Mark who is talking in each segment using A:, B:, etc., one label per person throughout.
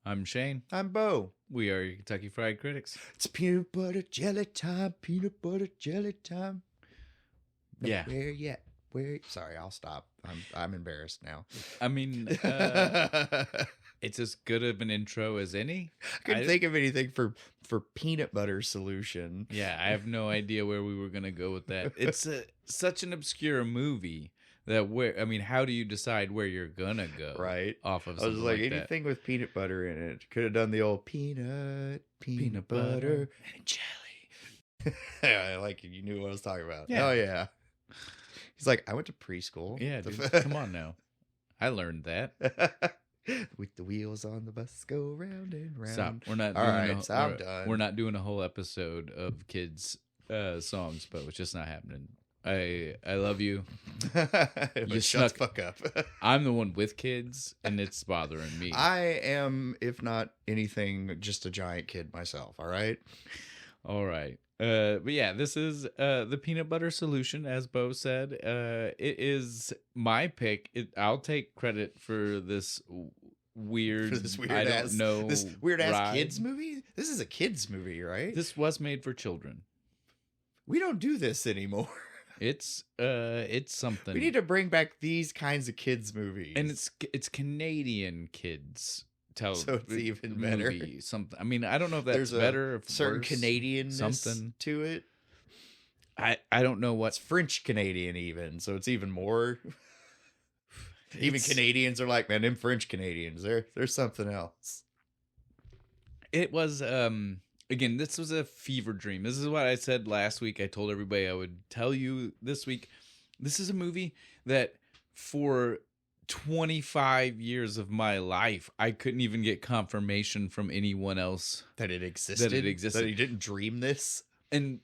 A: I'm Shane.
B: I'm Bo.
A: We are your Kentucky Fried Critics.
B: It's peanut butter jelly time. Peanut butter jelly time.
A: Yeah.
B: Where yet? Where? Sorry, I'll stop. I'm embarrassed now.
A: I mean, it's as good of an intro as any.
B: I couldn't think of anything for peanut butter solution.
A: Yeah, I have no idea where we were gonna go with that. It's such an obscure movie that how do you decide where you're gonna go?
B: Right.
A: Off of
B: I was
A: something
B: like
A: that?
B: anything with peanut butter in it. Could have done the old peanut butter
A: and jelly.
B: Yeah, I like it. You knew what I was talking about.
A: Yeah.
B: Oh yeah. He's like, I went to preschool.
A: Yeah, dude, come on now. I learned that.
B: With the wheels on the bus go round and round.
A: Stop. We're not.
B: All
A: doing
B: right, so I'm done.
A: We're not doing a whole episode of kids' songs, but it's just not happening. I love you.
B: You shut the fuck up.
A: I'm the one with kids, and it's bothering me.
B: I am, if not anything, just a giant kid myself. All right.
A: All right. But yeah, this is the peanut butter solution, as Bo said. It is my pick. I'll take credit for this weird.
B: This weird ass kids movie. This is a kids movie, right?
A: This was made for children.
B: We don't do this anymore.
A: It's something.
B: We need to bring back these kinds of kids movies,
A: and it's Canadian kids.
B: So it's even better.
A: Something. I mean, I don't know if that's
B: There's
A: better. Or
B: certain
A: worse,
B: Canadianness
A: something
B: to it.
A: I don't know what.
B: It's French Canadian even, so it's even more. Even Canadians are like, man, them French Canadians, they're something else.
A: It was again, this was a fever dream. This is what I said last week. I told everybody I would tell you this week. This is a movie that for 25 years of my life, I couldn't even get confirmation from anyone else
B: that it existed. That he didn't dream this.
A: And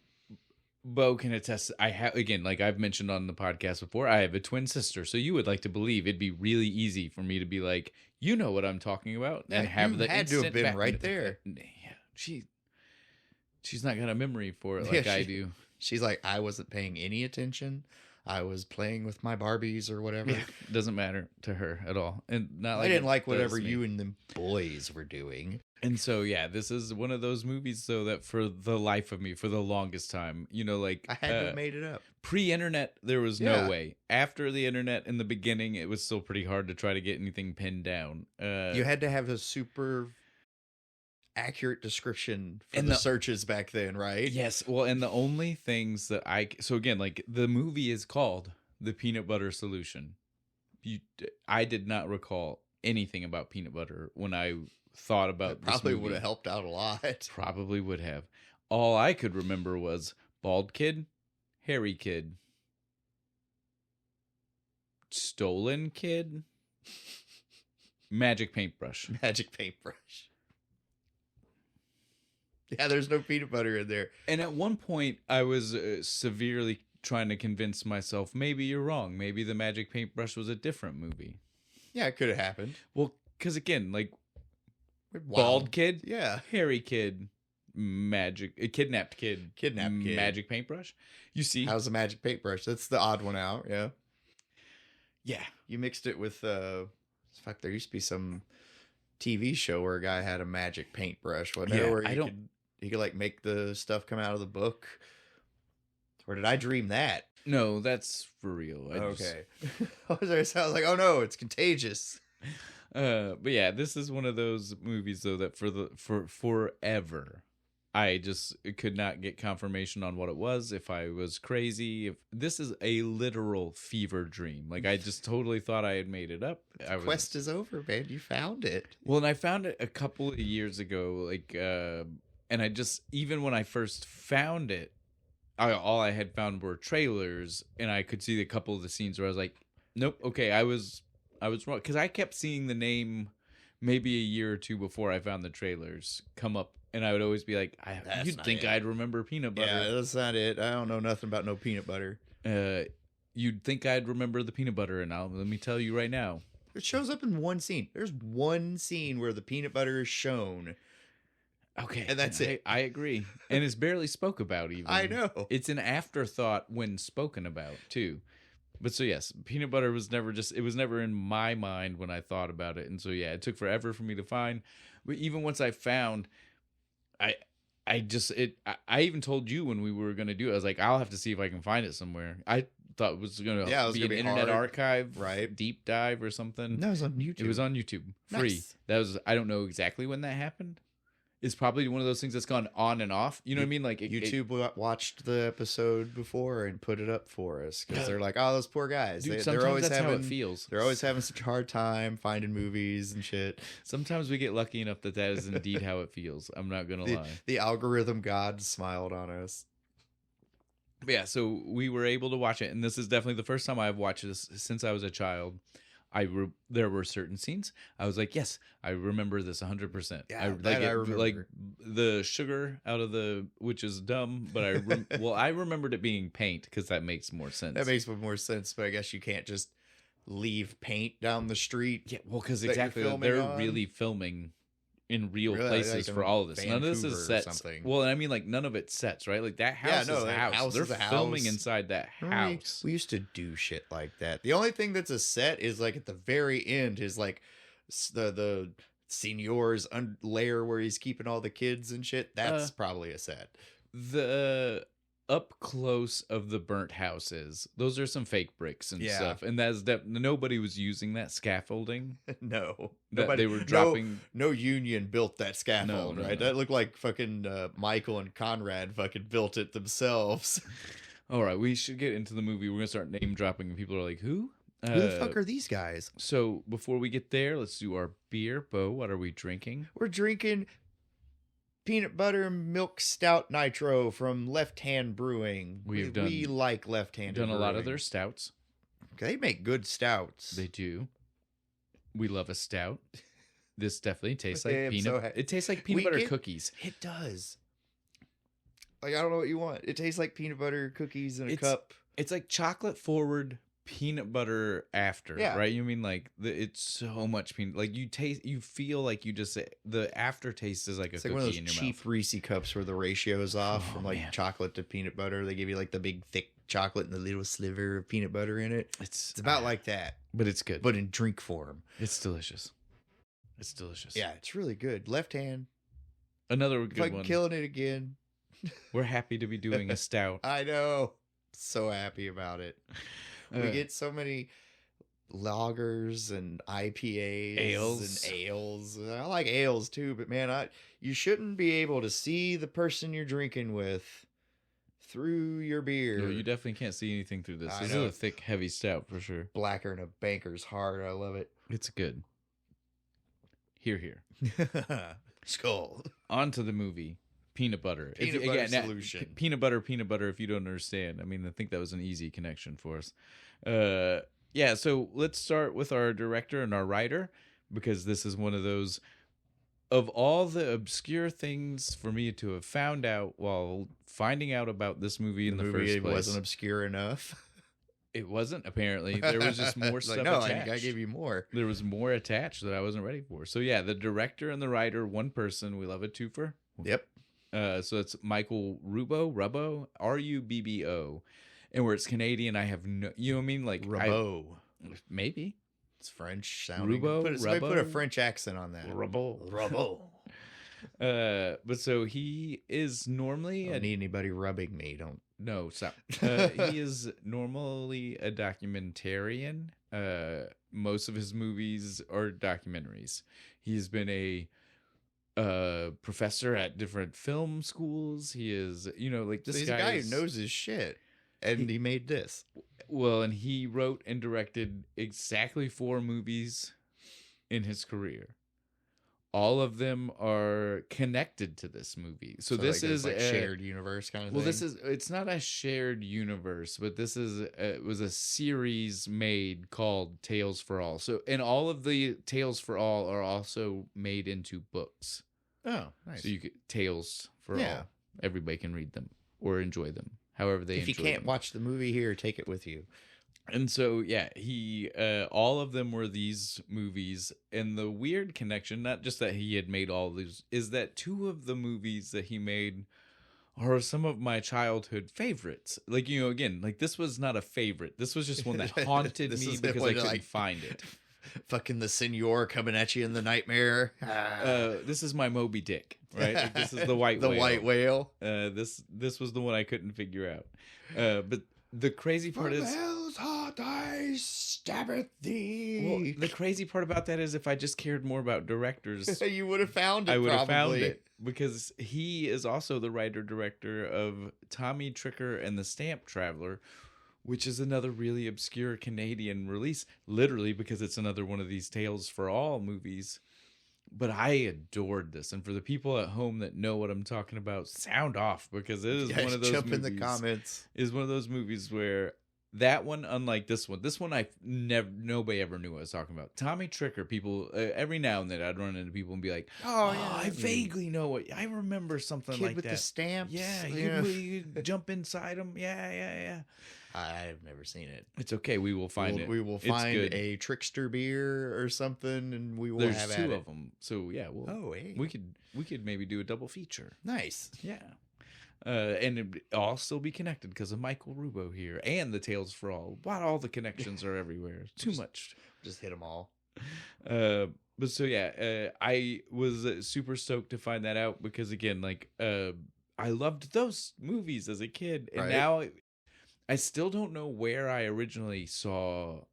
A: Bo can attest. I have, again, like I've mentioned on the podcast before, I have a twin sister. So you would like to believe it'd be really easy for me to be like, you know what I'm talking about, and have the
B: had to have been right there.
A: Yeah, she's not got a memory for it like I do.
B: She's like, I wasn't paying any attention. I was playing with my Barbies or whatever.
A: Yeah, doesn't matter to her at all. And not like
B: I didn't like whatever you and the boys were doing.
A: And so, yeah, this is one of those movies, though, that for the life of me, for the longest time, like...
B: I had to have made it up.
A: Pre-internet, there was no way. After the internet, in the beginning, it was still pretty hard to try to get anything pinned down.
B: You had to have a super accurate description for the searches back then, right?
A: Yes. Well, and the only things that so again, like the movie is called The Peanut Butter Solution. I did not recall anything about peanut butter when I thought about this
B: probably
A: movie.
B: Would have helped out a lot.
A: Probably would have. All I could remember was bald kid, hairy kid, stolen kid, magic paintbrush.
B: Magic paintbrush. Yeah, there's no peanut butter in there.
A: And at one point, I was severely trying to convince myself, maybe you're wrong. Maybe the magic paintbrush was a different movie.
B: Yeah, it could have happened.
A: Well, because again, like, bald kid,
B: yeah,
A: hairy kid, kidnapped kid, magic paintbrush. You see,
B: how's the magic paintbrush? That's the odd one out. Yeah,
A: yeah.
B: You mixed it with fuck. There used to be some TV show where a guy had a magic paintbrush. Whatever. Yeah, he could like make the stuff come out of the book. Or did I dream that?
A: No, that's for real.
B: Okay. I was like, oh no, it's contagious.
A: But yeah, this is one of those movies though that for forever, I just could not get confirmation on what it was. If I was crazy, if this is a literal fever dream, like I just totally thought I had made it up.
B: Quest is over, man. You found it.
A: Well, and I found it a couple of years ago, like, and I just even when I first found it. All I had found were trailers, and I could see a couple of the scenes where I was like, nope, okay, I was I was wrong because I kept seeing the name maybe a year or two before I found the trailers come up, and I would always be like, "You'd think I'd remember peanut butter."
B: Yeah, that's not it. I don't know nothing about no peanut butter.
A: You'd think I'd remember the peanut butter, and let me tell you right now,
B: it shows up in one scene. There's one scene where the peanut butter is shown.
A: Okay,
B: and that's it.
A: I agree, and it's barely spoke about even.
B: I know
A: it's an afterthought when spoken about too. But so yes, peanut butter was never it was never in my mind when I thought about it. And so yeah, it took forever for me to find. But even once I found, I even told you when we were going to do it, I was like, I'll have to see if I can find it somewhere. I thought it was going to be an Internet Archive,
B: right?
A: Deep dive or something.
B: No, it was on YouTube.
A: It was on YouTube, free. Nice. That was, I don't know exactly when that happened. It's probably one of those things that's gone on and off. You know what I mean? Like
B: YouTube watched the episode before and put it up for us because they're like, "Oh, those poor guys.
A: Dude, they're always that's how it feels.
B: They're always having such a hard time finding movies and shit."
A: Sometimes we get lucky enough that is indeed how it feels. I'm not gonna lie.
B: The algorithm god smiled on us.
A: But yeah, so we were able to watch it, and this is definitely the first time I've watched this since I was a child. There were certain scenes I was like, yes, I remember this 100%.
B: Yeah,
A: I remember. Like the sugar out of which is dumb, but I remembered it being paint because that makes more sense.
B: That makes more sense, but I guess you can't just leave paint down the street.
A: Yeah, well, because exactly they're really filming in real places for all of this. Vancouver, none of this is sets. Well, and I mean, like none of it sets, right? Like that house is a house. They're filming inside that house.
B: We used to do shit like that. The only thing that's a set is like at the very end is like the Señor's lair where he's keeping all the kids and shit. That's probably a set.
A: The up close of the burnt houses, those are some fake bricks and stuff, and that's nobody was using that scaffolding.
B: No,
A: they were dropping.
B: No union built that scaffold, right? No. That looked like fucking Michael and Conrad fucking built it themselves.
A: All right, we should get into the movie. We're gonna start name dropping, and people are like, "Who?
B: Who the fuck are these guys?"
A: So before we get there, let's do our beer. Bo, what are we drinking?
B: We're drinking Peanut Butter Milk Stout Nitro from Left Hand Brewing. We like Left Hand Brewing.
A: Done a lot of their stouts.
B: They make good stouts.
A: They do. We love a stout. This definitely tastes like peanut. It tastes like peanut butter cookies.
B: It does. Like I don't know what you want. It tastes like peanut butter cookies in a cup.
A: It's like chocolate forward peanut butter after, right? You mean like it's so much peanut, like you feel like you just the aftertaste is like a cookie in your mouth. It's like one of those cheap
B: Reese cups where the ratio is off from like chocolate to peanut butter. They give you like the big thick chocolate and the little sliver of peanut butter in it. It's about like that,
A: but it's good.
B: But in drink form,
A: it's delicious. It's delicious.
B: Yeah, it's really good. Left Hand,
A: another good one.
B: Killing it again.
A: We're happy to be doing a stout.
B: I know, so happy about it. We get so many lagers and IPAs and ales. I like ales too, but man, you shouldn't be able to see the person you're drinking with through your beer.
A: No, you definitely can't see anything through this. This is a thick, heavy stout for sure.
B: Blacker than a banker's heart. I love it.
A: It's good. Here.
B: Skull.
A: On to the movie. Peanut butter.
B: Peanut butter solution.
A: Peanut butter, if you don't understand. I mean, I think that was an easy connection for us. Yeah, so let's start with our director and our writer, because this is one of those, of all the obscure things for me to have found out while finding out about this movie in the first place.
B: It wasn't obscure enough.
A: It wasn't, apparently. There was just more stuff attached.
B: I gave you more.
A: There was more attached that I wasn't ready for. So yeah, the director and the writer, one person. We love a twofer.
B: Yep.
A: So it's Michael Rubbo, Rubbo, and where it's Canadian, I have no, you know what I mean? Like
B: Rubbo,
A: maybe
B: it's French sounding.
A: Rubbo,
B: put a French accent on that.
A: Rubbo. But so he is normally.
B: Don't need anybody rubbing me. Don't.
A: No, stop. He is normally a documentarian. Most of his movies are documentaries. He's been a professor at different film schools. He is, like this
B: he's a guy who knows his shit, and he made this.
A: Well, and he wrote and directed exactly 4 movies in his career. all of them are connected to this movie. So this
B: like,
A: is
B: like shared universe kind of
A: well,
B: thing.
A: it's not a shared universe, but this is it was a series made called Tales for All. So and all of the Tales for All are also made into books.
B: Oh, nice.
A: So you could Tales for All. Everybody can read them or enjoy them, however they enjoy them.
B: If you can't watch the movie here, take it with you.
A: And so, yeah, he, all of them were these movies. And the weird connection, not just that he had made all these, is that 2 of the movies that he made are some of my childhood favorites. Like, you know, again, like this was not a favorite. This was just one that haunted me because I couldn't find it.
B: Fucking the Senor coming at you in the nightmare.
A: This is my Moby Dick, right? Like, this is the white
B: the
A: whale.
B: white whale.
A: This was the one I couldn't figure out. But the crazy part is,
B: hell's hot I stabbeth thee.
A: well, the crazy part about that is if I just cared more about directors,
B: you would have found it.
A: I would have found it, because he is also the writer-director of Tommy Tricker and the Stamp Traveler, which is another really obscure Canadian release, literally because it's another one of these Tales for All movies. But I adored this, and for the people at home that know what I'm talking about, sound off, because it is one of those
B: jump
A: movies.
B: in the comments.
A: Is one of those movies where that one, unlike this one I nobody ever knew what I was talking about. Tommy Tricker, people every now and then I'd run into people and be like, "Oh yeah, I vaguely know what I remember something
B: Kid
A: like
B: with
A: that."
B: The stamps.
A: Yeah, you jump inside them. Yeah.
B: I've never seen it.
A: It's okay. We will find it.
B: We will find a Trickster beer or something, and we will
A: There's
B: have
A: 2 of them. So yeah,
B: hey.
A: we could maybe do a double feature.
B: Nice.
A: Yeah. And it'd all still be connected because of Michael Rubo here and the Tales for All. But all the connections are everywhere. Too much.
B: Just hit them all.
A: But so yeah, I was super stoked to find that out because again, like I loved those movies as a kid, and now I still don't know where I originally saw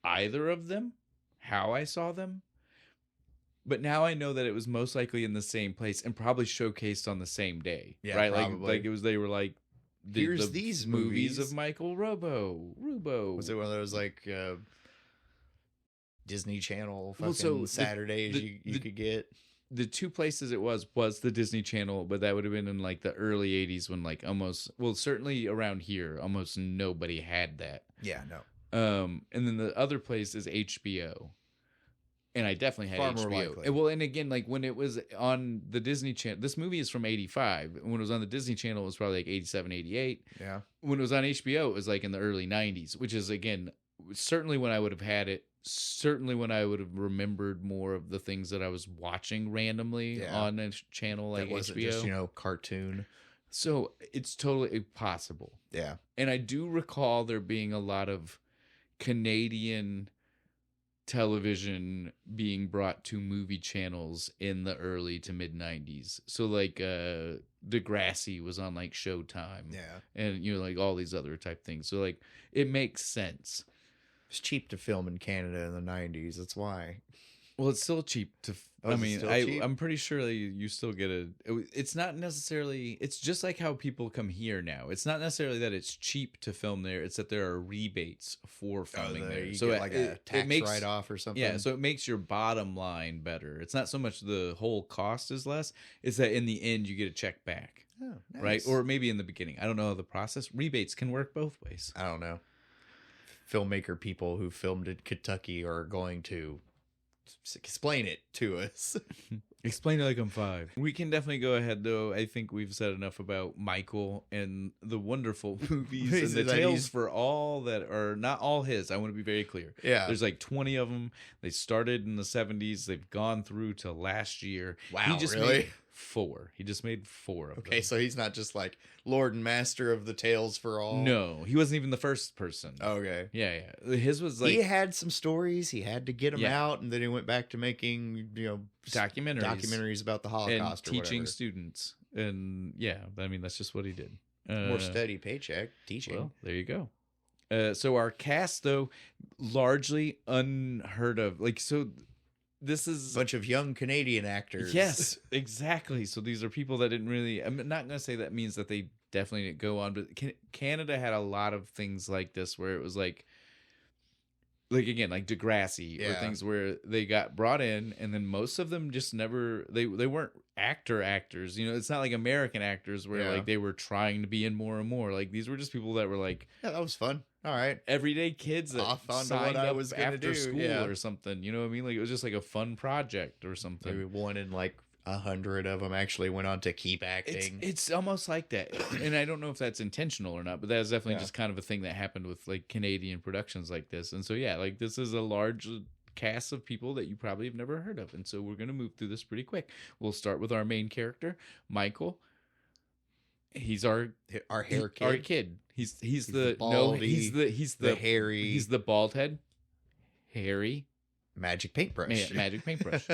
A: either of them, how I saw them. But now I know that it was most likely in the same place and probably showcased on the same day.
B: Yeah,
A: right?
B: probably.
A: Like it was, they were like,
B: here's these
A: movies of Michael Rubo.
B: Was it one of those like Disney Channel fucking Saturdays you could get?
A: The 2 places it was the Disney Channel, but that would have been in like the early 80s when like certainly around here, almost nobody had that.
B: Yeah, no.
A: And then the other place is HBO. And I definitely had
B: Far
A: HBO.
B: more likely.
A: And, well, and again, like when it was on the Disney Channel, this movie is from 85. When it was on the Disney Channel, it was probably like 87, 88.
B: Yeah.
A: When it was on HBO, it was like in the early 90s, which is, again, certainly when I would have had it, certainly when I would have remembered more of the things that I was watching randomly on a channel like
B: that wasn't
A: HBO.
B: Just, cartoon.
A: So it's totally possible.
B: Yeah.
A: And I do recall there being a lot of Canadian television being brought to movie channels in the early to mid 90s. So like Degrassi was on like Showtime.
B: Yeah.
A: And like all these other type things. So like it makes sense.
B: It's cheap to film in Canada in the 90s. That's why.
A: Well, it's still cheap to
B: cheap?
A: I'm pretty sure that you still get it's not necessarily, it's just like how people come here now. It's not necessarily that it's cheap to film there, it's that there are rebates for filming there.
B: So like a tax write-off or something.
A: Yeah, so it makes your bottom line better. It's not so much the whole cost is less, it's that in the end you get a check back.
B: Oh, nice.
A: Right? Or maybe in the beginning. I don't know the process. Rebates can work both ways.
B: I don't know. Filmmaker people who filmed in Kentucky are going to explain it to us.
A: Explain it like I'm 5. We can definitely go ahead, though. I think we've said enough about Michael and the wonderful movies and the Tales for All that are not all his. I want to be very clear.
B: Yeah.
A: There's like 20 of them. They started in the 70s. They've gone through to last year.
B: Wow,
A: he just
B: really?
A: Made 4. He just made 4 of them.
B: Okay, so he's not just like Lord and Master of the Tales for All.
A: No, he wasn't even the first person.
B: Okay.
A: Yeah. His was like...
B: He had some stories. He had to get them out, and then he went back to making, documentaries about the Holocaust
A: and
B: or
A: teaching
B: whatever.
A: students. And yeah, I mean, that's just what he did.
B: More steady paycheck, teaching.
A: Well, there you go. So our cast, though, largely unheard of. Like, so... This is
B: a bunch of young Canadian actors.
A: Yes, exactly. So these are people that didn't really... I'm not going to say that means that they definitely didn't go on, but Canada had a lot of things like this where it was like like again, like Degrassi or things where they got brought in, and then most of them just never they weren't actors. You know, it's not like American actors where like they were trying to be in more and more. Like these were just people that were like,
B: yeah, that was fun. All right,
A: everyday kids that signed up after school or something. You know what I mean? Like it was just like a fun project or something.
B: Maybe one in like 100 of them actually went on to keep acting.
A: It's almost like that, and I don't know if that's intentional or not, but that's definitely just kind of a thing that happened with like Canadian productions like this. And so like this is a large cast of people that you probably have never heard of, and so we're gonna move through this pretty quick. We'll start with our main character, Michael. He's our hair kid. Our kid. He's the baldy, he's the hairy. He's the bald head. Hairy.
B: Magic paintbrush.
A: Magic paintbrush.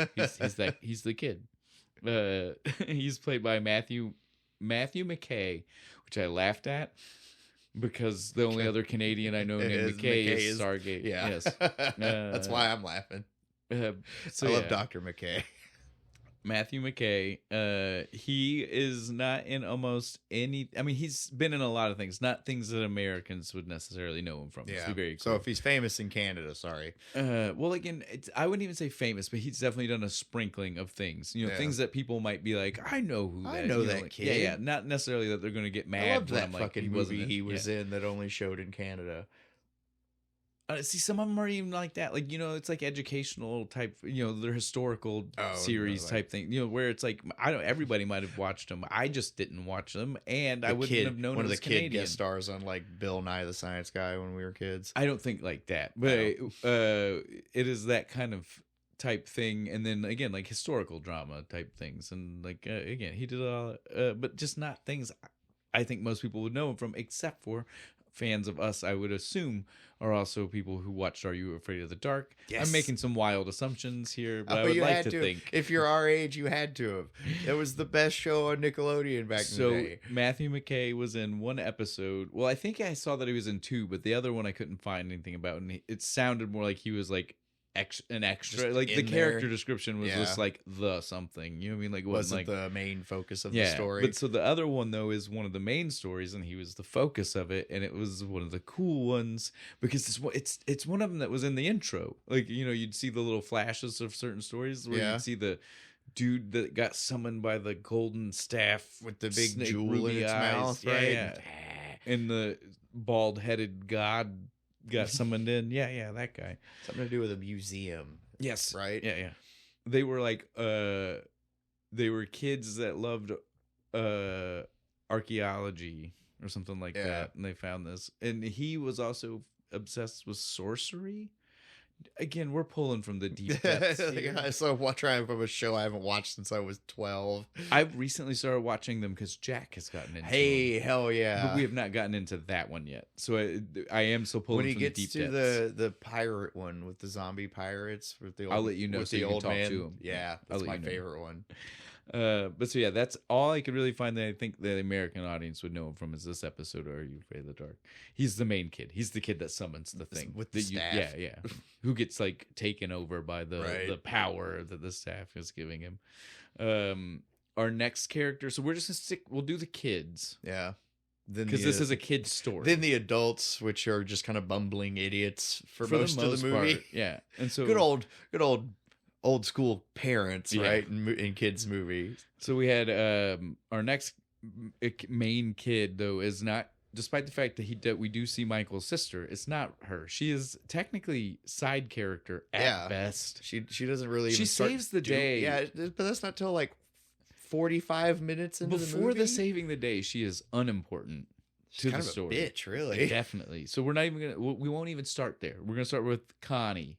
A: He's the kid. He's played by Matthew McKay, which I laughed at because the only other Canadian I know named McKay is Stargate.
B: Yeah.
A: Yes.
B: That's why I'm laughing.
A: So
B: I love Dr. McKay.
A: Matthew McKay, he is not in almost any. I mean, he's been in a lot of things, not things that Americans would necessarily know him from.
B: Yeah. So if he's famous in Canada, sorry.
A: Well, again, I wouldn't even say famous, but he's definitely done a sprinkling of things. You know, things that people might be like, I know who that.
B: I know that kid.
A: Yeah. Not necessarily that they're going to get mad.
B: I loved that
A: like,
B: fucking movie he was in that only showed in Canada.
A: See, some of them are even like that. Like, you know, it's like educational type, you know, they're historical series type thing, you know, where it's like, everybody might have watched them. I just didn't watch them. And I wouldn't have known
B: one of the
A: Canadian.
B: Kid guest stars on like Bill Nye the Science Guy when we were kids.
A: I don't think like that, but it is that kind of type thing. And then again, like historical drama type things. And like, again, he did all, but just not things I think most people would know him from, except for fans of us, I would assume, are also people who watched Are You Afraid of the Dark? Yes. I'm making some wild assumptions here, but I would like to think.
B: If you're our age, you had to have. It was the best show on Nickelodeon back in the day.
A: So Matthew McKay was in one episode. Well, I think I saw that he was in two, but the other one I couldn't find anything about. And it sounded more like he was like an extra. Just like the character description was just like the something. You know what I mean? Like it
B: wasn't like the main focus of the story.
A: But so the other one though is one of the main stories, and he was the focus of it, and it was one of the cool ones because it's one of them that was in the intro. Like, you know, you'd see the little flashes of certain stories where you'd see the dude that got summoned by the golden staff
B: with the big jewel in its mouth, right?
A: Yeah. And the bald-headed god got summoned in. Yeah, that guy.
B: Something to do with a museum.
A: Yes.
B: Right?
A: Yeah. They were like they were kids that loved archaeology or something like that, and they found this. And he was also obsessed with sorcery. Again, we're pulling from the deep depths.
B: So trying from a show I haven't watched since I was 12.
A: I've recently started watching them because Jack has gotten into
B: them. Hell yeah.
A: But we have not gotten into that one yet. So I am still pulling from the deep depths. When he
B: gets to the pirate one with the zombie pirates. With the old,
A: I'll let you know so you can talk to him.
B: Yeah, that's my favorite one.
A: But so yeah, that's all I could really find that I think the American audience would know him from is this episode of Are You Afraid of the Dark? He's the main kid. He's the kid that summons the thing
B: with the staff.
A: Yeah. Who gets like taken over by the power that the staff is giving him. Our next character. So we're just gonna we'll do the kids.
B: Yeah.
A: Because this is a kid's story.
B: Then the adults, which are just kind of bumbling idiots for most of the movie.
A: Part, yeah. And so
B: good old school parents, right? In kids' movies.
A: So we had our next main kid though is not, despite the fact that we do see Michael's sister, it's not her. She is technically side character at best.
B: She doesn't really.
A: She saves the day.
B: Yeah, but that's not till like 45 minutes into the movie.
A: Before the saving the day, she is unimportant to the story.
B: A bitch, really.
A: Definitely. So we're not even gonna. We won't even start there. We're gonna start with Conrad.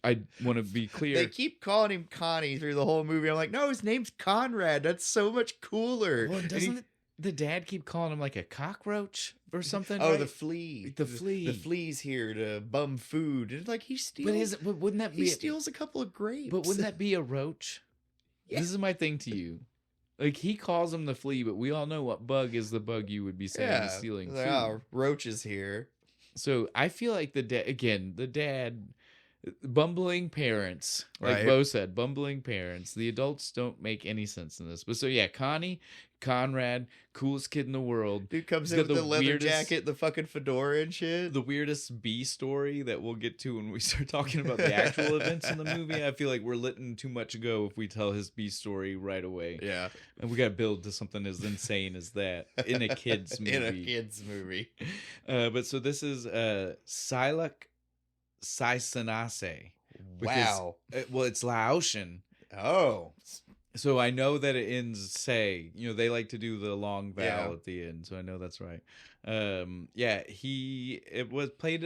A: I want to be clear.
B: They keep calling him Connie through the whole movie. I'm like, no, his name's Conrad. That's so much cooler.
A: Well, doesn't the dad keep calling him like a cockroach or something?
B: Oh, right? The flea.
A: The flea.
B: The flea's here to bum food. And like he steals.
A: But wouldn't that be?
B: He steals a couple of grapes.
A: But wouldn't that be a roach? Yeah. This is my thing to you. Like he calls him the flea, but we all know what bug is the bug you would be saying is stealing food.
B: Roach is here.
A: So I feel like the dad bumbling parents, like
B: Right.
A: Bo said, bumbling parents. The adults don't make any sense in this. But so yeah, Conrad, coolest kid in the world.
B: Dude comes
A: He's
B: in
A: got
B: with the leather
A: weirdest-
B: jacket, the fucking fedora and shit.
A: The weirdest B story that we'll get to when we start talking about the actual events in the movie. I feel like we're letting too much go if we tell his B story right away.
B: Yeah.
A: And we got to build to something as insane as that in a kid's movie.
B: In a kid's movie.
A: But so this is Silak Saisanase.
B: Wow.
A: Well, it's Laotian.
B: Oh.
A: So I know that it ends say. They like to do the long vowel
B: Yeah.
A: at the end, so I know that's right. It was played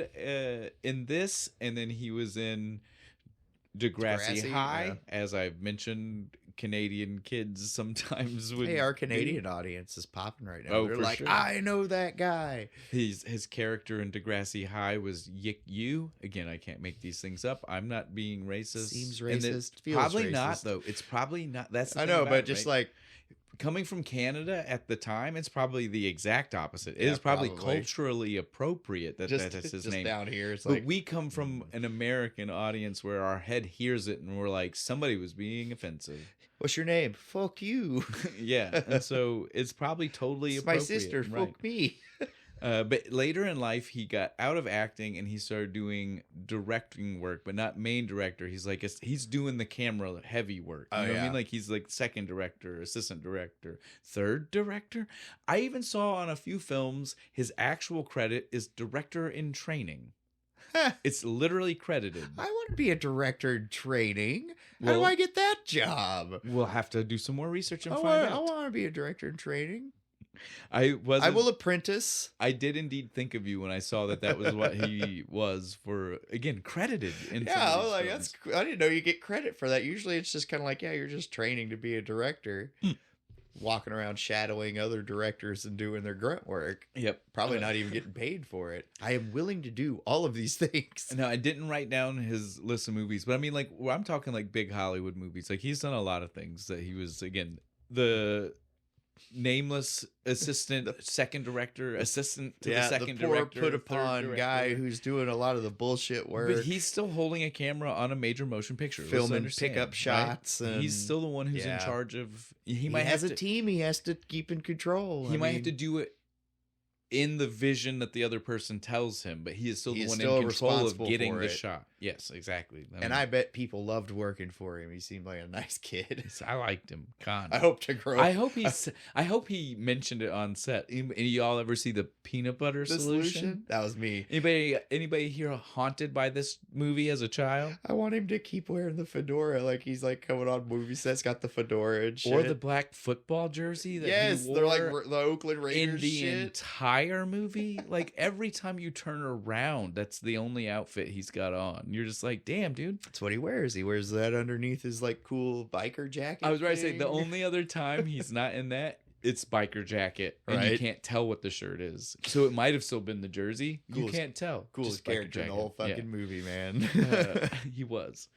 A: in this, and then he was in Degrassi
B: Degrassi,
A: High,
B: yeah.
A: as I've mentioned. Canadian kids sometimes would.
B: Hey, our Canadian audience is popping right now.
A: Oh,
B: They're
A: for
B: like,
A: sure.
B: I know that guy.
A: His character in Degrassi High was Yik Yu. Again, I can't make these things up. I'm not being racist.
B: Seems
A: And
B: racist. Feels
A: probably
B: racist.
A: not, though. It's probably not. That's the
B: I
A: thing
B: know,
A: about
B: but
A: it,
B: just
A: right?
B: like,
A: Coming from Canada at the time, it's probably the exact opposite. It
B: Yeah,
A: is probably
B: probably.
A: culturally appropriate that
B: just,
A: that's his
B: just
A: name.
B: down here, it's
A: But
B: like,
A: we come from an American audience where our head hears it and we're like, somebody was being offensive.
B: what's your name? Fuck you.
A: Yeah, and so it's probably totally
B: It's my
A: appropriate.
B: sister.
A: right.
B: Fuck me.
A: But later in life, he got out of acting and he started doing directing work, but not main director. He's doing the camera heavy work. You
B: Oh,
A: know what I
B: yeah.
A: mean? Like he's like second director, assistant director, third director. I even saw on a few films his actual credit is director in training. It's literally credited.
B: I want to be a director in training. How do
A: Well-
B: I get that job?
A: We'll have to do some more research and
B: I
A: find
B: want,
A: out.
B: to be a director in training.
A: I
B: will apprentice.
A: I did indeed think of you when I saw that was what he was for. Again, credited in.
B: Yeah,
A: some
B: I
A: of
B: was
A: these
B: like,
A: films.
B: I didn't know you get credit for that. Usually it's just kind of like, yeah, you're just training to be a director. Walking around shadowing other directors and doing their grunt work.
A: Yep.
B: Probably not even getting paid for it. I am willing to do all of these things.
A: No, I didn't write down his list of movies, but I mean, like, I'm talking like big Hollywood movies. Like, he's done a lot of things that he was, again, the nameless assistant, second director, assistant to the second
B: the poor
A: director,
B: put
A: third
B: upon guy
A: director.
B: who's doing a lot of the bullshit work.
A: But he's still holding a camera on a major motion picture. Let's
B: Filming
A: understand,
B: pickup
A: right?
B: shots and-
A: He's still the one who's in
B: Yeah.
A: charge of. He
B: he
A: might
B: has
A: have
B: a
A: to,
B: team he has to keep in control.
A: He might have to do it in the vision that the other person tells him, but he is still
B: He
A: the
B: is
A: one
B: still
A: in control of
B: responsible
A: getting
B: for
A: the
B: it.
A: shot. Yes, exactly.
B: And I bet people loved working for him. He seemed like a nice kid.
A: I liked him. Con.
B: I hope to grow.
A: I hope he mentioned it on set. Any y'all ever see the Peanut Butter
B: the
A: solution?
B: That was me.
A: Anybody here haunted by this movie as a child?
B: I want him to keep wearing the fedora, like he's like coming on movie sets, got the fedora and shit.
A: Or the black football jersey that
B: yes,
A: he
B: they're like
A: wore
B: the Oakland
A: in
B: Raiders
A: the
B: shit.
A: entire movie? Like every time you turn around, that's the only outfit he's got on. You're just like, damn, dude.
B: That's what he wears. He wears that underneath his like cool biker jacket.
A: I was right to say
B: thing.
A: the only other time he's not in that, it's biker jacket, and you
B: Right.
A: can't tell what the shirt is. So it might have still been the jersey. You
B: Coolest-
A: can't tell.
B: coolest
A: Just biker
B: character in the
A: jacket.
B: whole
A: Yeah.
B: fucking movie, man.
A: He was.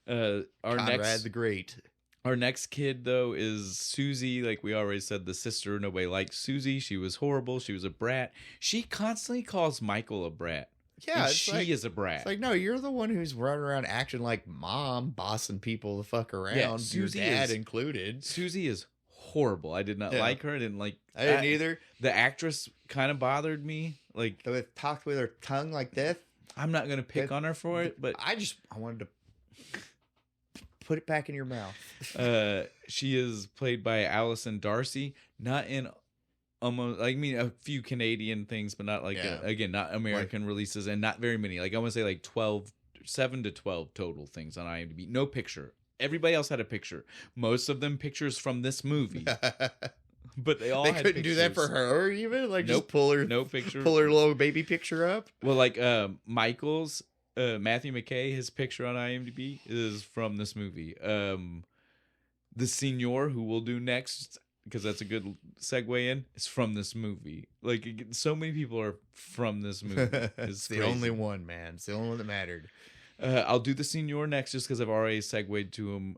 A: Our
B: Conrad the Great.
A: next kid though is Susie. Like we already said, the sister. Nobody liked Susie. She was horrible. She was a brat. She constantly calls Michael a brat.
B: Yeah,
A: and
B: it's
A: she
B: like,
A: is a brat.
B: It's like, no, you're the one who's running around acting like mom, bossing people the fuck around.
A: Yeah,
B: Your
A: Susie
B: dad
A: is-
B: included.
A: Susie is horrible. I did not
B: Yeah.
A: like her. I didn't like.
B: I didn't either.
A: The actress kind of bothered me. Like
B: They talked with her tongue like this.
A: I'm not gonna pick on her for it, but
B: I wanted to put it back in your mouth.
A: she is played by Allison Darcy. Not in almost, I mean, a few Canadian things, but not like
B: Yeah.
A: again, not American releases, and not very many. Like I want to say like 7 to 12 total things on IMDb. No picture. Everybody else had a picture. Most of them pictures from this movie, but they all
B: They
A: had
B: couldn't do that for
A: pictures.
B: her even. Like
A: Nope.
B: just pull her,
A: No picture.
B: pull her little baby picture up.
A: Well, like Michael's Matthew McKay, his picture on IMDb is from this movie. The Senior, who we'll do next, because that's a good segue in, is from this movie. Like so many people are from this movie.
B: It's the only one, man. It's the only one that mattered.
A: I'll do the Senior next, just because I've already segued to him.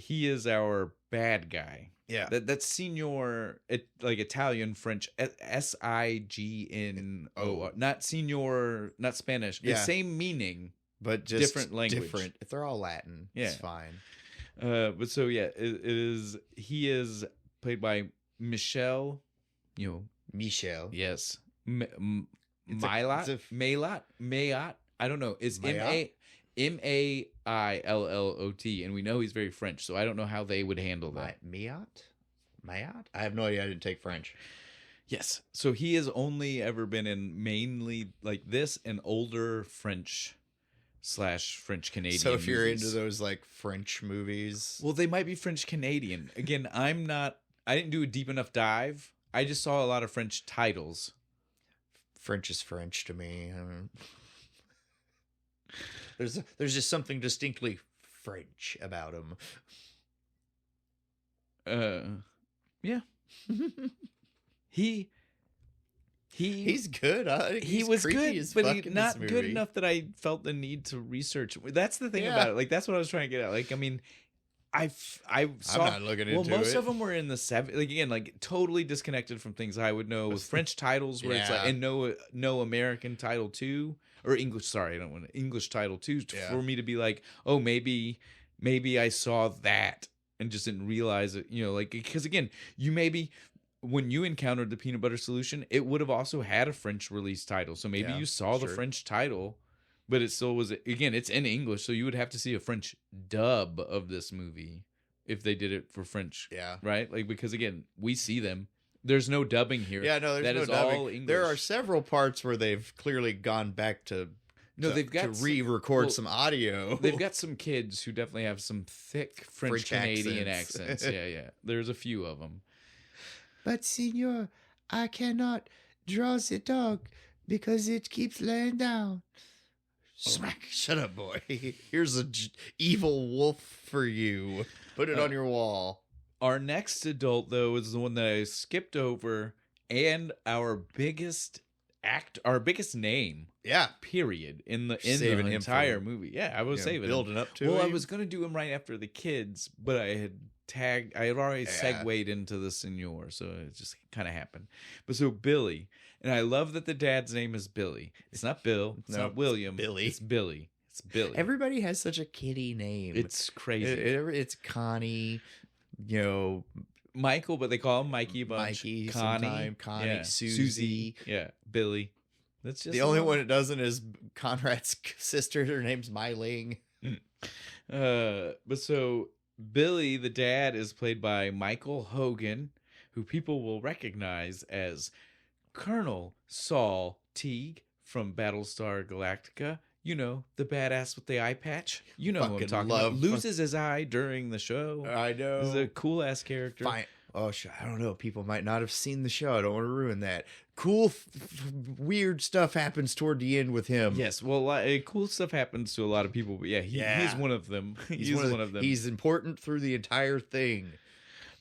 A: He is our bad guy.
B: Yeah.
A: That's Signor, like Italian, French, Signo, not Senior, not Spanish.
B: Yeah.
A: The same meaning,
B: but just
A: different language.
B: Different. If they're all Latin, it's fine.
A: But so yeah, it is. He is played by Michelle.
B: Michelle.
A: Yes. Maillot. I don't know. It's Maillot, and we know he's very French, so I don't know how they would handle that.
B: Maillot? I have no idea. I didn't take French.
A: Yes. So he has only ever been in mainly like this and older French / French Canadian.
B: So if you're
A: movies.
B: into those like French movies,
A: well, they might be French Canadian. Again, I didn't do a deep enough dive. I just saw a lot of French titles.
B: French is French to me. There's just something distinctly French about him.
A: Yeah. He's
B: good.
A: He was good, but he's not good enough that I felt the need to research. That's the thing about it. Like that's what I was trying to get at. Like I mean, I saw.
B: I'm not looking into it.
A: Well, most of them were in the 70s. Like again, like totally disconnected from things I would know with French titles, where it's like and no American title too or English. Sorry, I don't want English title too for me to be like, oh, maybe I saw that and just didn't realize it. Like because again, you maybe. When you encountered the Peanut Butter Solution, it would have also had a French release title. So maybe you saw the French title, but it still was, again, it's in English. So you would have to see a French dub of this movie if they did it for French. Yeah. Right? Like, because again, we see them. There's no dubbing here.
B: Yeah, no, there's no dubbing. All English. There are several parts where they've clearly gone back to they've got to re-record some audio.
A: They've got some kids who definitely have some thick French Canadian accents. Yeah. There's a few of them.
B: But, senor, I cannot draw the dog because it keeps laying down. Smack. Shut up, boy. Here's an evil wolf for you. Put it on your wall.
A: Our next adult, though, is the one that I skipped over, and our biggest name. Yeah. Period. In the entire movie. Yeah, I was saving
B: building up to
A: Well, I was going to do him right after the kids, but I had already segued into the senor, so it just kind of happened. But so Billy, and I love that the dad's name is Billy. It's not Bill. It's not William.
B: Billy.
A: It's Billy. It's Billy.
B: Everybody has such a kiddie name.
A: It's crazy.
B: It's Connie,
A: Michael, but they call him Mikey a bunch.
B: Mikey,
A: Connie,
B: Susie.
A: Yeah, Billy. That's just
B: the only one it doesn't is Conrad's sister. Her name's Myling.
A: But so Billy, the dad, is played by Michael Hogan, who people will recognize as Colonel Saul Teague from Battlestar Galactica. The badass with the eye patch. Who I'm talking about. Loses his eye during the show.
B: I know.
A: He's a cool-ass character.
B: Fine. Oh, I don't know. People might not have seen the show. I don't want to ruin that. Cool, weird stuff happens toward the end with him.
A: Yes, well, cool stuff happens to a lot of people, but he's one of them. He's one of them.
B: He's important through the entire thing.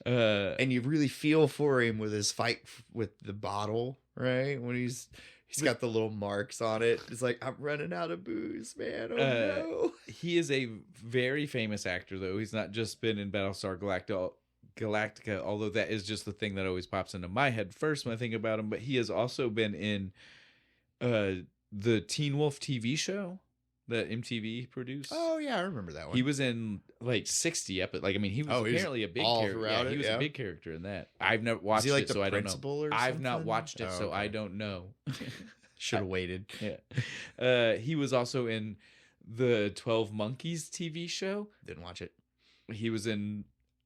B: And you really feel for him with his fight with the bottle, right? When he's got the little marks on it. It's like, I'm running out of booze, man. Oh, no.
A: He is a very famous actor, though. He's not just been in Battlestar Galactica, although that is just the thing that always pops into my head first when I think about him. But he has also been in the Teen Wolf TV show that MTV produced.
B: Oh yeah, I remember that one.
A: He was in like 60 episodes. Like, I mean, he was apparently a big character. Yeah, he was a big character in that. I've never watched it, so I don't know. I've not watched it, so I don't know.
B: Should have waited.
A: Yeah. He was also in the 12 Monkeys TV show.
B: Didn't watch it.
A: He was in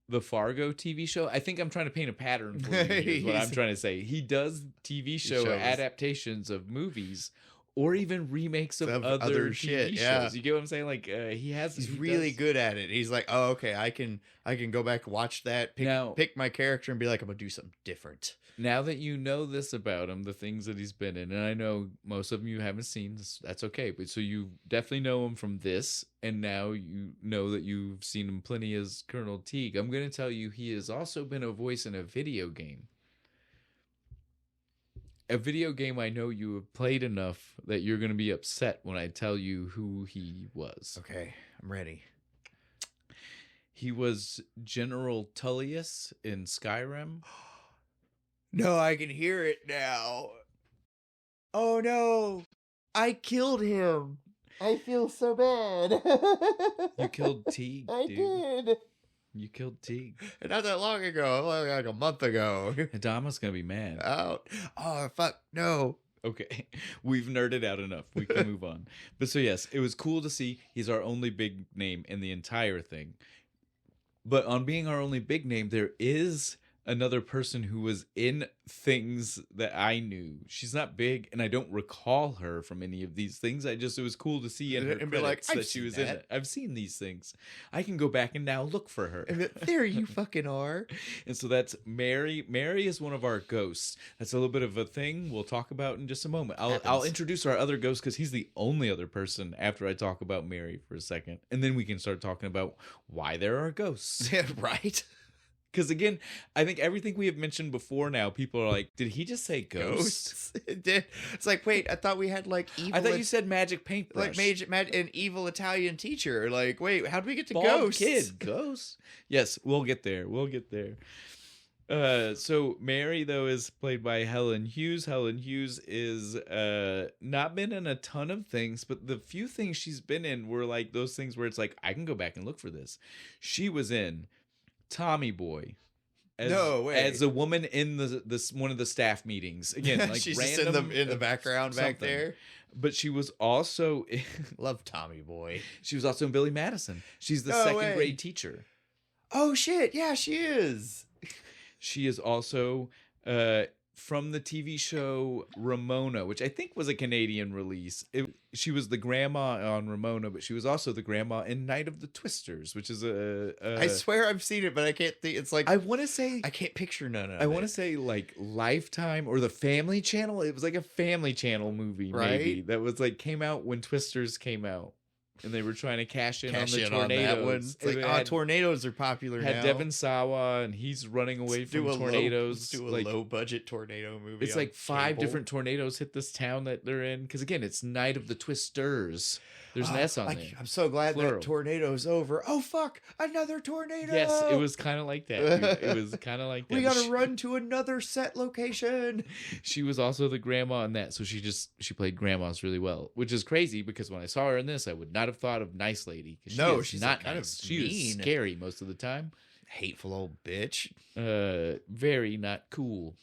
A: the Fargo TV show. I think I'm trying to paint a pattern for you, is what I'm trying to say. He does TV show adaptations of movies or even remakes of other TV shows. Yeah. You get what I'm saying? Like he's
B: really good at it. He's like, oh, okay, I can go back, watch that, pick my character and be like, I'm gonna do something different.
A: Now that you know this about him, the things that he's been in, and I know most of them you haven't seen, that's okay. But so you definitely know him from this, and now you know that you've seen him plenty as Colonel Teague. I'm going to tell you he has also been a voice in a video game. A video game I know you have played enough that you're going to be upset when I tell you who he was.
B: Okay, I'm ready.
A: He was General Tullius in Skyrim.
B: No, I can hear it now. Oh no, I killed him. I feel so bad.
A: You killed Teague,
B: I
A: dude.
B: did.
A: You killed Teague.
B: Not that long ago, like a month ago.
A: Adama's gonna be mad.
B: Oh, fuck, no.
A: Okay, we've nerded out enough. We can move on. But so yes, it was cool to see. He's our only big name in the entire thing. But on being our only big name, there is another person who was in things that I knew. She's not big, and I don't recall her from any of these things. It was cool to see in her
B: And
A: credits
B: be like,
A: that she was in it. I've seen these things. I can go back and now look for her.
B: There you fucking are.
A: And so that's Mary. Mary is one of our ghosts. That's a little bit of a thing we'll talk about in just a moment. I'll introduce our other ghost because he's the only other person after I talk about Mary for a second. And then we can start talking about why there are ghosts.
B: Yeah, right?
A: Because again, I think everything we have mentioned before now, people are like, did he just say ghosts?
B: It did. It's like, wait, I thought we had like evil.
A: I thought you said magic paintbrush.
B: Like an evil Italian teacher. Like, wait, how did we get to
A: Bald
B: ghosts?
A: Kid, ghosts. Yes, we'll get there. So Mary, though, is played by Helen Hughes. Helen Hughes is not been in a ton of things, but the few things she's been in were like those things where it's like, I can go back and look for this. She was in Tommy Boy. As a woman in the one of the staff meetings. Again, like
B: she's
A: random,
B: just in the background back there.
A: But she was also
B: love Tommy Boy.
A: She was also in Billy Madison. She's the second grade teacher.
B: Oh shit, yeah, she is.
A: She is also from the TV show Ramona, which I think was a Canadian release. She was the grandma on Ramona, but she was also the grandma in Night of the Twisters, which is
B: I swear I've seen it, but I can't think. It's like
A: I want to say
B: I can't picture none of it.
A: I want to say like Lifetime or the Family Channel. It was like a Family Channel movie,
B: right?
A: Maybe that was like came out when Twisters came out. And they were trying to cash in on the tornadoes.
B: On that one. It's like, tornadoes are popular now.
A: Had Devon Sawa, and he's running away from tornadoes.
B: Let's do a low-budget tornado movie.
A: It's like 5 different tornadoes hit this town that they're in. Because, again, it's Night of the Twisters. There's an S on there.
B: I'm so glad that tornado's over. Oh, fuck. Another tornado.
A: Yes, it was kind of like that. Dude. It was kind of like that.
B: We got to run to another set location.
A: She was also the grandma in that. So she played grandmas really well, which is crazy because when I saw her in this, I would not have thought of nice lady.
B: No, she's not
A: kind
B: nice.
A: Of she was scary most of the time.
B: Hateful old bitch.
A: Very not cool.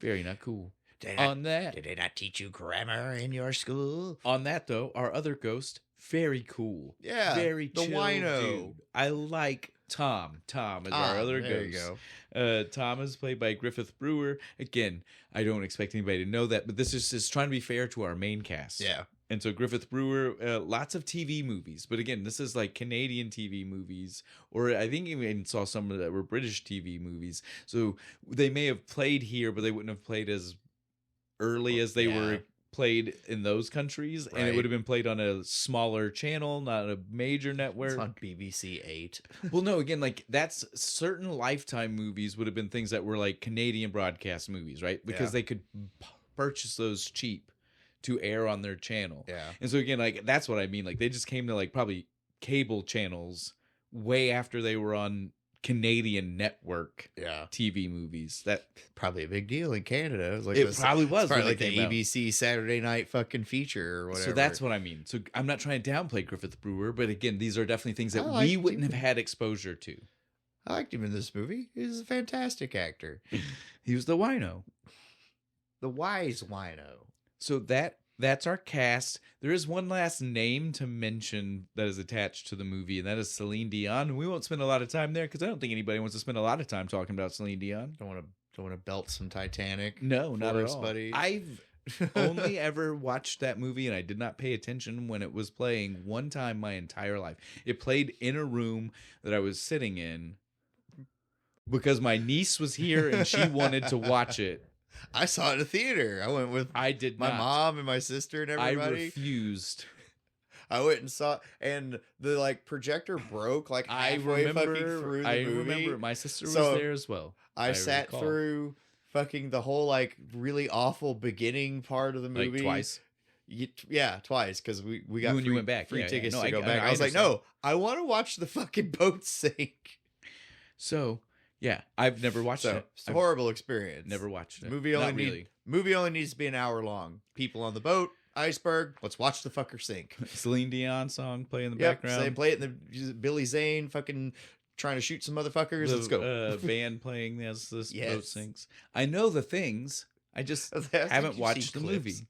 A: Very not cool. Did
B: they not teach you grammar in your school?
A: On that, though, our other ghost, very cool.
B: Yeah.
A: Very
B: the
A: chill
B: wino.
A: Dude. I like Tom. Tom is our other ghost.
B: There you go.
A: Tom is played by Griffith Brewer. Again, I don't expect anybody to know that, but this is just trying to be fair to our main cast.
B: Yeah.
A: And so Griffith Brewer, lots of TV movies. But again, this is like Canadian TV movies, or I think even saw some that were British TV movies. So they may have played here, but they wouldn't have played as early as they were played in those countries, and it would have been played on a smaller channel, not a major network.
B: It's on BBC 8.
A: Well, no, again, like that's certain Lifetime movies would have been things that were like Canadian broadcast movies, right? Because they could purchase those cheap to air on their channel.
B: Yeah.
A: And so again, like that's what I mean. Like they just came to like probably cable channels way after they were on Canadian network TV movies. That
B: probably a big deal in Canada.
A: It probably was.
B: It's probably like the ABC Saturday night fucking feature or whatever.
A: So that's what I mean. So I'm not trying to downplay Griffith Brewer, but again, these are definitely things that we wouldn't have had exposure to.
B: I liked him in this movie. He was a fantastic actor.
A: He was the wino.
B: The wise wino.
A: So that's our cast. There is one last name to mention that is attached to the movie, and that is Celine Dion. We won't spend a lot of time there because I don't think anybody wants to spend a lot of time talking about Celine Dion.
B: Don't want to belt some Titanic.
A: No, not at all.
B: Buddy.
A: I've only ever watched that movie, and I did not pay attention when it was playing one time my entire life. It played in a room that I was sitting in because my niece was here and she wanted to watch it.
B: I saw it in a theater. I went with my mom and my sister and everybody.
A: I refused.
B: I went and saw it, and the projector broke halfway fucking through the movie.
A: I remember my sister was there as well.
B: I sat through fucking the whole really awful beginning part of the movie
A: twice.
B: Yeah, twice because we got
A: you went back.
B: free tickets to go back. I was like, no, I want to watch the fucking boat sink.
A: So. Yeah, I've never watched it.
B: It's a horrible experience.
A: Never watched it.
B: Movie only needs to be an hour long. People on the boat, iceberg. Let's watch the fucker sink.
A: Celine Dion song play in the
B: Yep,
A: background.
B: they play it in the Billy Zane fucking trying to shoot some motherfuckers. Let's go.
A: Band playing as this boat sinks. I know the things. I just haven't watched the movie.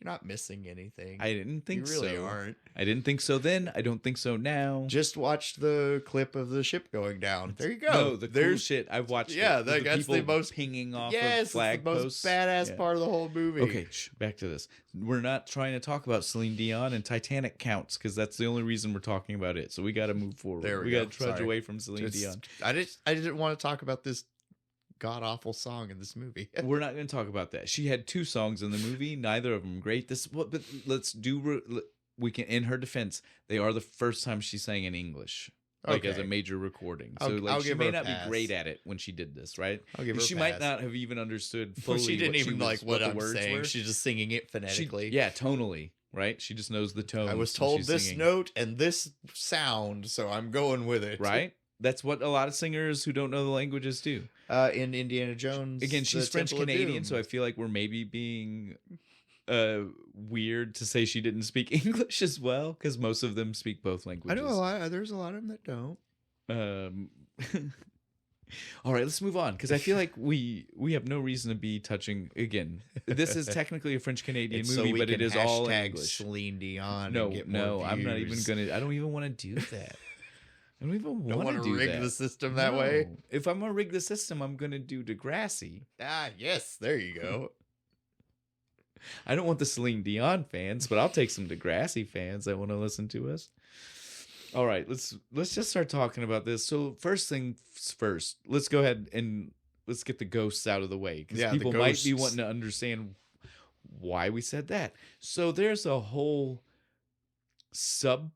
B: You're not missing anything.
A: I didn't think so.
B: You really aren't.
A: I didn't think so then. I don't think so now.
B: Just watch the clip of the ship going down. There you go.
A: No, cool shit. I've watched.
B: Yeah,
A: that's the most pinging off of flag posts.
B: The most badass part of the whole movie.
A: Okay, back to this. We're not trying to talk about Celine Dion and Titanic counts because that's the only reason we're talking about it. So we got to move forward. We got to trudge away from Celine Dion.
B: I didn't want to talk about this god-awful song in this movie.
A: We're not going to talk about that. She had 2 songs in the movie, neither of them great. But let's do we can, in her defense, they are the first time she sang in English, like as a major recording. So she may not be great at it when she did this, right?
B: I'll give her
A: she might not have even understood fully.
B: She didn't even like what
A: the
B: I'm
A: words
B: saying.
A: were.
B: She's just singing it phonetically.
A: Tonally, right? She just knows the tone.
B: I was told this note and this sound, so I'm going with it.
A: Right? That's what a lot of singers who don't know the languages do.
B: In Indiana Jones,
A: again, she's French Canadian, so I feel like we're maybe being weird to say she didn't speak English as well, because most of them speak both languages.
B: I know a lot. There's a lot of them that don't.
A: All right, let's move on because I feel like we have no reason to be touching again. This is technically a French Canadian movie, but it is all English.
B: Celine Dion.
A: No, I'm not even gonna. I don't even want to do that. I don't even want to
B: rig the system that way.
A: If I'm gonna rig the system, I'm gonna do Degrassi.
B: Ah, yes, there you go.
A: I don't want the Celine Dion fans, but I'll take some Degrassi fans that want to listen to us. All right, let's just start talking about this. So first things first, let's go ahead and let's get the ghosts out of the way because people might be wanting to understand why we said that. So there's a whole subplot,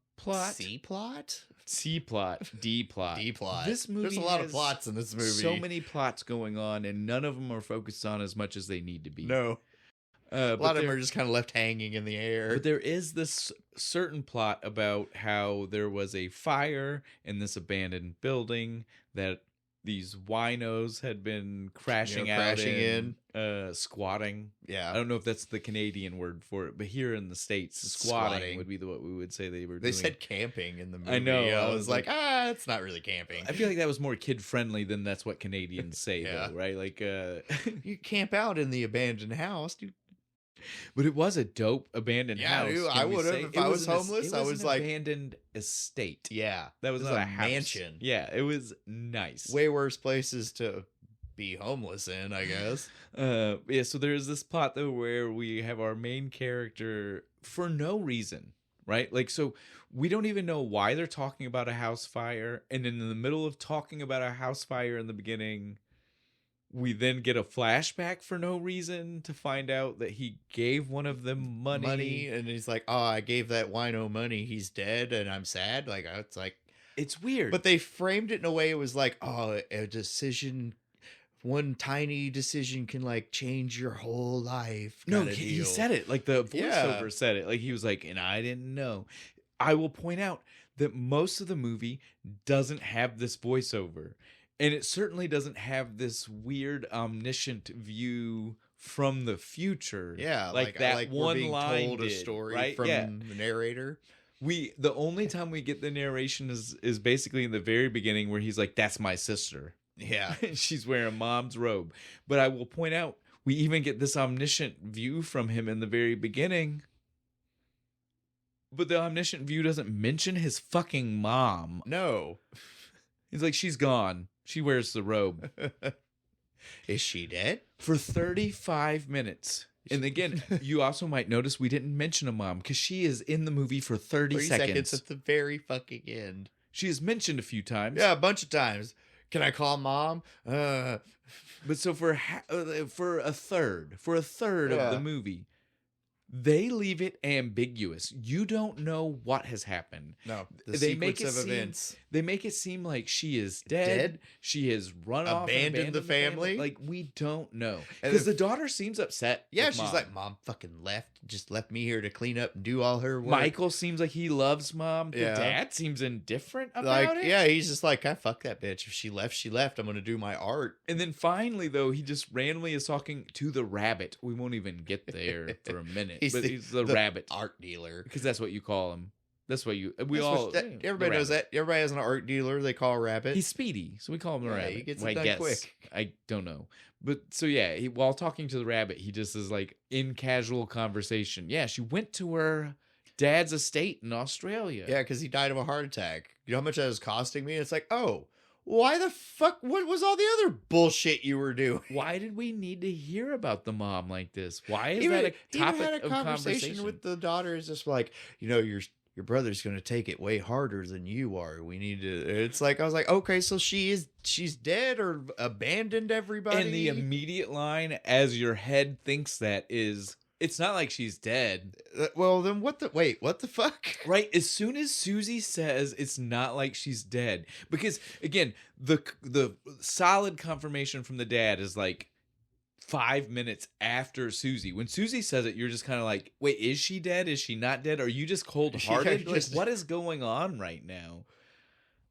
A: C-plot, D-plot.
B: D-plot.
A: This movie
B: there's a lot of plots in this movie.
A: So many plots going on, and none of them are focused on as much as they need to be.
B: No. A lot of them are just kind of left hanging in the air.
A: But there is this certain plot about how there was a fire in this abandoned building that these winos had been crashing squatting.
B: Yeah.
A: I don't know if that's the Canadian word for it, but here in the States, squatting would be what we would say they were doing.
B: They said camping in the movie.
A: I know.
B: I was like, it's not really camping.
A: I feel like that was more kid-friendly than that's what Canadians say, though, right? Like,
B: you camp out in the abandoned house, dude.
A: But it was a dope abandoned house.
B: Yeah, I would have if I was homeless. I was like
A: abandoned estate.
B: Yeah,
A: that was not a
B: mansion.
A: Yeah, it was nice.
B: Way worse places to be homeless in, I guess.
A: Yeah. So there's this plot though where we have our main character for no reason, right? Like, so we don't even know why they're talking about a house fire, and in the middle of talking about a house fire in the beginning, we then get a flashback for no reason to find out that he gave one of them money.
B: And he's like, I gave that wino money. He's dead and I'm sad. Like, it's like...
A: It's weird.
B: But they framed it in a way it was like, a decision... One tiny decision can, like, change your whole life.
A: No, he said it. Like, the voiceover said it. Like, he was like, and I didn't know. I will point out that most of the movie doesn't have this voiceover. And it certainly doesn't have this weird omniscient view from the future.
B: Yeah,
A: like that
B: like
A: one line
B: told a story
A: right?
B: from the narrator.
A: The only time we get the narration is basically in the very beginning where he's like, "That's my sister."
B: Yeah,
A: she's wearing mom's robe. But I will point out, we even get this omniscient view from him in the very beginning. But the omniscient view doesn't mention his fucking mom.
B: No,
A: he's like, she's gone. She wears the robe.
B: Is she dead?
A: For 35 minutes. And again, you also might notice we didn't mention a mom because she is in the movie for 30 seconds.
B: At the very fucking end.
A: She is mentioned a few times.
B: Yeah, a bunch of times. Can I call mom?
A: But so for a third of the movie, they leave it ambiguous. You don't know what has happened.
B: No, they make it events.
A: They make it seem like she is dead. She has run off, abandoned
B: the family.
A: Like, we don't know because the daughter seems upset.
B: Yeah, she's like, "Mom fucking just left me here to clean up and do all her work."
A: Michael seems like he loves mom. The dad seems indifferent about it.
B: Yeah, he's just like, fuck that bitch. If she left, she left. I'm gonna do my art.
A: And then finally, though, he just randomly is talking to the rabbit. We won't even get there for a minute. it. He's the rabbit
B: art dealer,
A: because that's what you call him. That's what you.
B: Everybody knows that. Everybody has an art dealer they call a rabbit.
A: He's speedy, so we call him the rabbit.
B: He gets it done quick.
A: I don't know, but so yeah, while talking to the rabbit, he just is like in casual conversation. Yeah, she went to her dad's estate in Australia.
B: Yeah, because he died of a heart attack. You know how much that was costing me? It's like, oh, why the fuck? What was all the other bullshit you were doing?
A: Why did we need to hear about the mom like this? Why is that a topic of conversation
B: with the daughter? Is just like, your brother's going to take it way harder than you are. We need to. It's like I was like, okay, so she's dead or abandoned everybody.
A: And the immediate line, as your head thinks that, is, it's not like she's dead.
B: Well, then what the fuck?
A: Right. As soon as Susie says it's not like she's dead, because again, the solid confirmation from the dad is like 5 minutes after Susie. When Susie says it, you're just kind of like, wait, is she dead? Is she not dead? Are you just cold-hearted? Like, what is going on right now?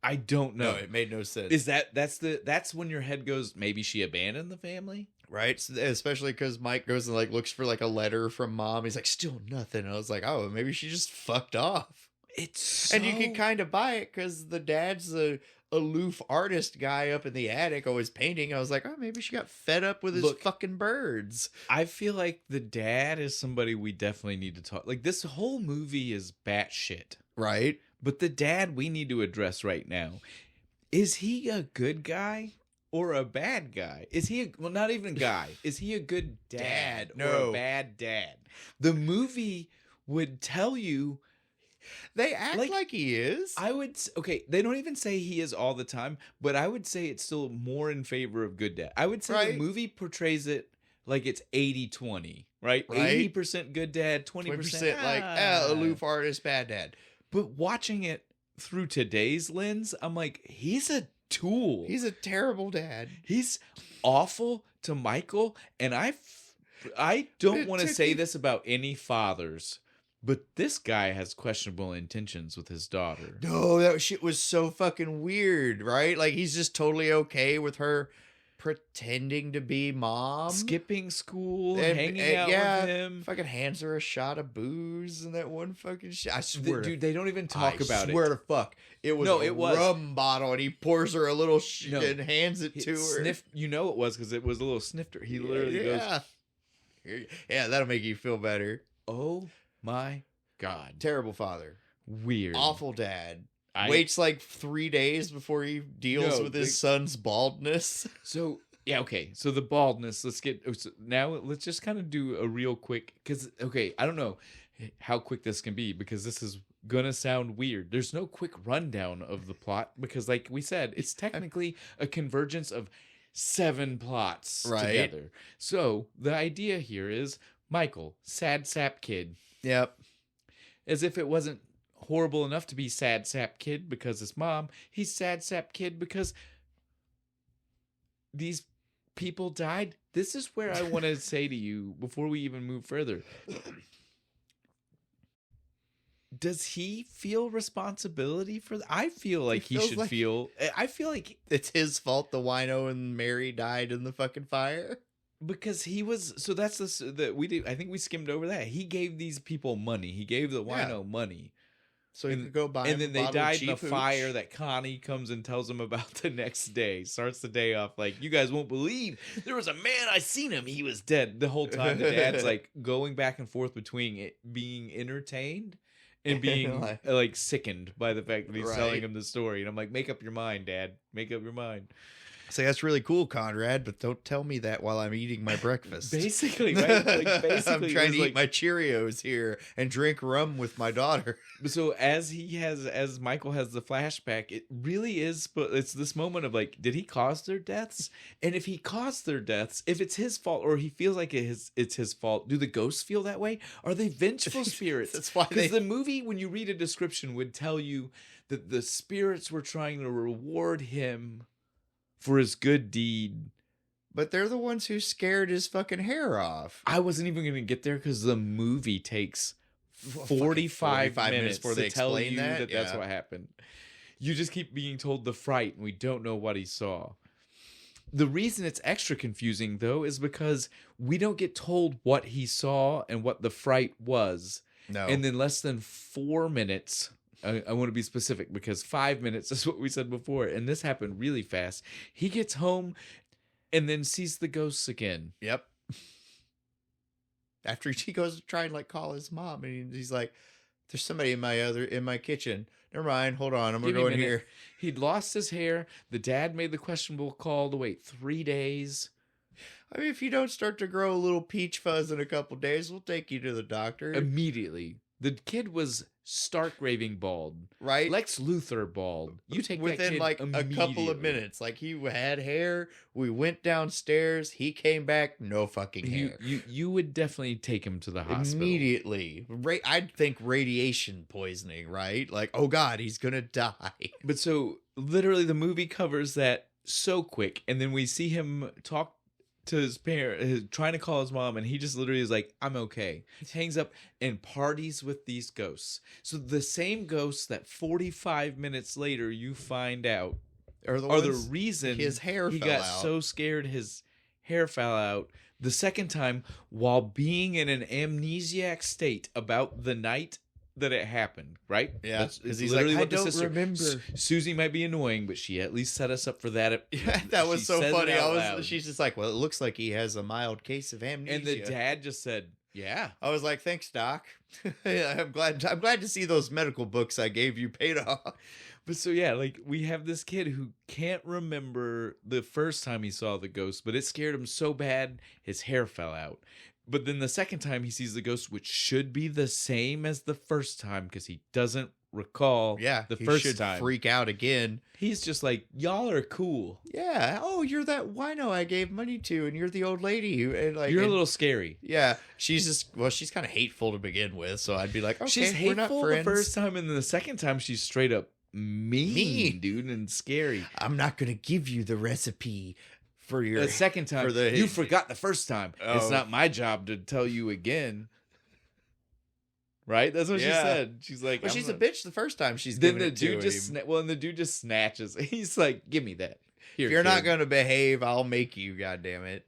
A: I don't know.
B: No, it made no sense.
A: Is that's when your head goes, maybe she abandoned the family?
B: Right? Especially because Mike goes and like looks for like a letter from mom. He's like, still nothing. And I was like, oh, maybe she just fucked off. And you can kind of buy it because the dad's the aloof artist guy up in the attic always painting. I was like, oh, maybe she got fed up with his fucking birds.
A: I feel like the dad is somebody we definitely need to talk. Like, this whole movie is batshit.
B: Right.
A: But the dad we need to address right now. Is he a good guy or a bad guy? Is he well, not even a guy. Is he a good dad or a bad dad? The movie would tell you.
B: They act like he is.
A: They don't even say he is all the time, but I would say it's still more in favor of good dad. I would say the movie portrays it like it's 80-20, right? 80% good dad, 20%
B: like aloof artist, bad dad.
A: But watching it through today's lens, I'm like, he's a tool.
B: He's a terrible dad.
A: He's awful to Michael, and I don't want to say this about any fathers, but this guy has questionable intentions with his daughter.
B: No, that shit was so fucking weird, right? Like, he's just totally okay with her pretending to be mom.
A: Skipping school, hanging out with him.
B: Fucking hands her a shot of booze and that one fucking shit. I swear.
A: Dude, they don't even talk about it.
B: I swear to fuck. It was a rum bottle and he pours her a little shit and hands it to her.
A: You know it was because it was a little snifter. He literally goes.
B: Yeah, that'll make you feel better.
A: Oh. My God.
B: Terrible father.
A: Weird.
B: Awful dad. Waits like 3 days before he deals with his son's baldness.
A: So, yeah, okay. So the baldness, let's just kind of do a real quick, because, okay, I don't know how quick this can be because this is going to sound weird. There's no quick rundown of the plot because, like we said, it's technically a convergence of 7 plots together. So the idea here is Michael, sad sap kid.
B: Yep.
A: As if it wasn't horrible enough to be sad sap kid because his mom, he's sad sap kid because these people died. This is where I want to say to you before we even move further. Does he feel responsibility for that? I feel like he should feel. I feel like
B: it's his fault the wino and Mary died in the fucking fire.
A: Because he was, so that's I think we skimmed over that. He gave these people money. He gave the wino money.
B: So he could go buy
A: and then they died in a fire that Connie comes and tells them about the next day. Starts the day off like, you guys won't believe there was a man, I seen him. He was dead. The whole time the dad's like going back and forth between it being entertained and being like sickened by the fact that he's telling him the story. And I'm like, make up your mind, Dad. Make up your mind.
B: Say, that's really cool, Conrad, but don't tell me that while I'm eating my breakfast.
A: Basically, right? I'm
B: trying to eat my Cheerios here and drink rum with my daughter.
A: So as Michael has the flashback, it really is, but it's this moment of like, did he cause their deaths? And if he caused their deaths, if it's his fault or he feels like it's his fault, do the ghosts feel that way? Are they vengeful spirits?
B: That's why
A: because the movie, when you read a description, would tell you that the spirits were trying to reward him for his good deed.
B: But they're the ones who scared his fucking hair off.
A: I wasn't even going to get there because the movie takes 45 minutes before they tell you that that's what happened. You just keep being told the fright, and we don't know what he saw. The reason it's extra confusing, though, is because we don't get told what he saw and what the fright was.
B: No.
A: And then less than 4 minutes, I want to be specific because 5 minutes is what we said before. And this happened really fast. He gets home and then sees the ghosts again.
B: Yep. After he goes to try and like call his mom, and he's like, "There's somebody in my kitchen. Never mind. Hold on. I'm gonna go in here."
A: He'd lost his hair. The dad made the questionable call to wait 3 days.
B: I mean, if you don't start to grow a little peach fuzz in a couple days, we'll take you to the doctor.
A: Immediately. The kid was stark raving bald.
B: Right?
A: Lex Luthor bald. You take
B: within
A: that kid
B: like a couple of minutes. Like he had hair. We went downstairs. He came back. No fucking hair.
A: You would definitely take him to the hospital
B: Immediately. I'd think radiation poisoning, right? Like, oh God, he's gonna die.
A: But so literally the movie covers that so quick, and then we see him talk to his parent, trying to call his mom, and he just literally is like, "I'm okay." He hangs up and parties with these ghosts. So the same ghosts that 45 minutes later you find out are the reason
B: his hair
A: he
B: fell
A: got
B: out.
A: so scared his hair fell out the second time while being in an amnesiac state about the night that it happened, right?
B: Yeah,
A: because
B: he's like, I don't remember.
A: Susie might be annoying, but she at least set us up for that.
B: Yeah, that was so funny.
A: Loud.
B: She's just like, well, it looks like he has a mild case of amnesia.
A: And the dad just said, "Yeah."
B: I was like, thanks, Doc. I'm glad to see those medical books I gave you paid off.
A: But so yeah, like we have this kid who can't remember the first time he saw the ghost, but it scared him so bad his hair fell out. But then the second time he sees the ghost, which should be the same as the first time because he doesn't recall the first time.
B: Freak out again.
A: He's just like, "Y'all are cool."
B: Yeah. Oh, you're that wino I gave money to, and you're the old lady who, and like,
A: you're a little scary.
B: Yeah. She's kind of hateful to begin with. So I'd be like, okay,
A: she's
B: we're not
A: hateful
B: friends.
A: the first time, and then the second time she's straight up mean, dude, and scary.
B: I'm not gonna give you the recipe. For your
A: the second time, you forgot the first time. Oh. It's not my job to tell you again. Right? That's what she said. She's like,
B: well, she's a bitch the first time. She's
A: then
B: giving
A: the dude just and the dude just snatches. He's like, "Give me that. Here,
B: if you're
A: kid.
B: not gonna behave, I'll make you. God damn it!"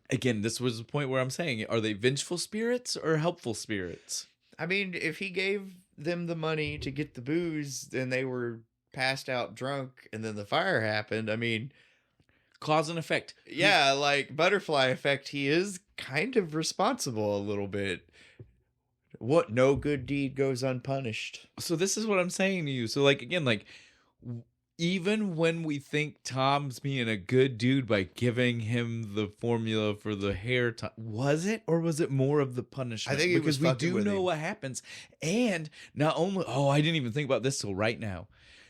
A: Again, this was the point where I'm saying, are they vengeful spirits or helpful spirits?
B: I mean, if he gave them the money to get the booze, and they were passed out drunk, and then the fire happened. I mean.
A: Cause and effect.
B: Yeah, like butterfly effect, he is kind of responsible a little bit. What no good deed goes unpunished.
A: So this is what I'm saying to you. So like again, like even when we think Tom's being a good dude by giving him the formula for the hair, was it or was it more of the punishment?
B: I think it
A: because
B: was
A: we do know what happens, and not only I didn't even think about this till right now.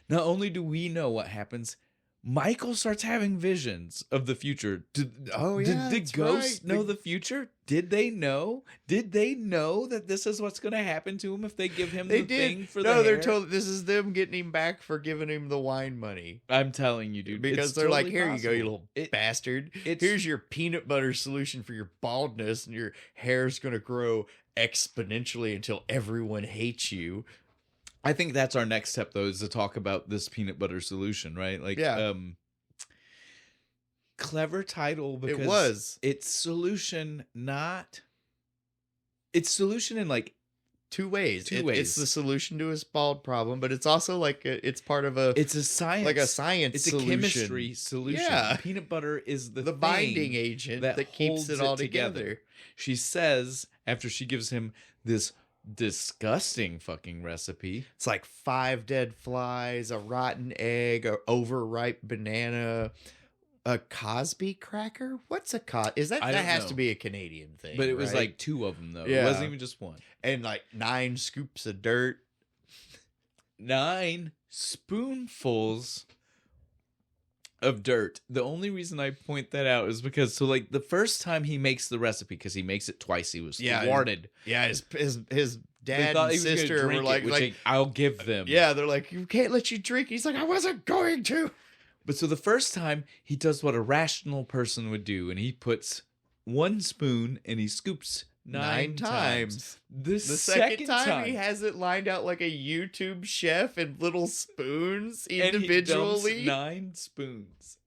A: Not only do we know what happens. Michael starts having visions of the future. Did the ghosts know the future? Did they know? Did they know that this is what's going to happen to him if they give him the thing for the hair?
B: No, they're told this is them getting him back for giving him the wine money.
A: I'm telling you, dude.
B: Because they're totally like, here possible. You go, you little bastard. Here's your peanut butter solution for your baldness, and your hair's going to grow exponentially until everyone hates you.
A: I think that's our next step, though, is to talk about this peanut butter solution, right? Like, clever title because it's solution in like
B: two ways. It's the solution to his bald problem, but it's also like it's part of it's
A: a science,
B: like a science.
A: It's
B: solution.
A: A chemistry solution. Yeah, peanut butter is the
B: binding agent that keeps it all together.
A: She says after she gives him this disgusting fucking recipe.
B: It's like 5 dead flies, a rotten egg, a overripe banana, a Cosby cracker. What's a Is that has to be a Canadian thing?
A: But it was like 2 of them though. Yeah. It wasn't even just 1.
B: And like 9 scoops of dirt.
A: 9 spoonfuls of dirt. The only reason I point that out is because like the first time he makes the recipe, because he makes it twice, he was thwarted.
B: Yeah, his dad and sister were like
A: I'll give them.
B: Yeah, they're like, you can't let you drink. He's like, I wasn't going to.
A: But so the first time he does what a rational person would do, and he puts 1 spoon and he scoops 9 times. The second time
B: he has it lined out like a YouTube chef in little spoons individually.
A: And he dumps 9 spoons.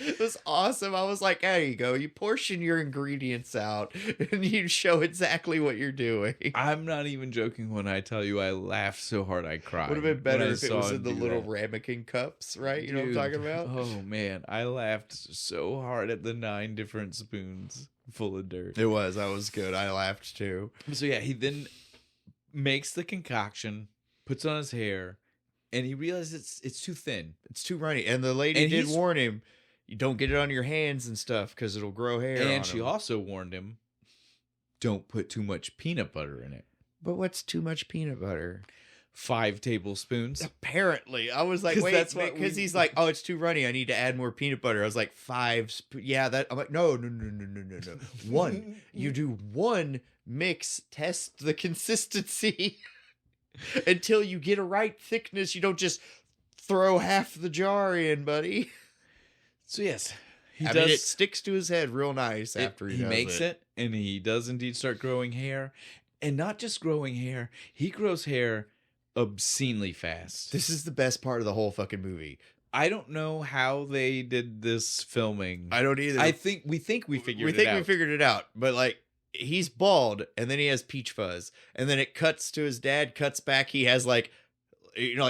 B: It was awesome. I was like, there you go. You portion your ingredients out and you show exactly what you're doing.
A: I'm not even joking when I tell you I laughed so hard I cried.
B: Would have been better if it was in the little ramekin cups, right? You know what I'm talking about?
A: Oh, man. I laughed so hard at the 9 different spoons full of dirt.
B: It was. That was good. I laughed too.
A: So, yeah, he then makes the concoction, puts on his hair, and he realizes it's too thin.
B: It's too runny. And the lady did warn him, you don't get it on your hands and stuff because it'll grow hair.
A: And she also warned him, don't put too much peanut butter in it.
B: But what's too much peanut butter?
A: 5 tablespoons.
B: Apparently. I was like, wait, because he's like, oh, it's too runny. I need to add more peanut butter. I was like, 5. Yeah, that. I'm like, no. 1. You do 1 mix, test the consistency. Until you get a right thickness, you don't just throw half the jar in, buddy.
A: So yes,
B: I mean, it sticks to his head real nice after he
A: makes it, and he does indeed start growing hair, and not just growing hair, he grows hair obscenely fast.
B: This is the best part of the whole fucking movie.
A: I don't know how they did this filming.
B: I don't either.
A: We think we figured
B: it out, but like. He's bald, and then he has peach fuzz, and then it cuts to his dad, cuts back. He has like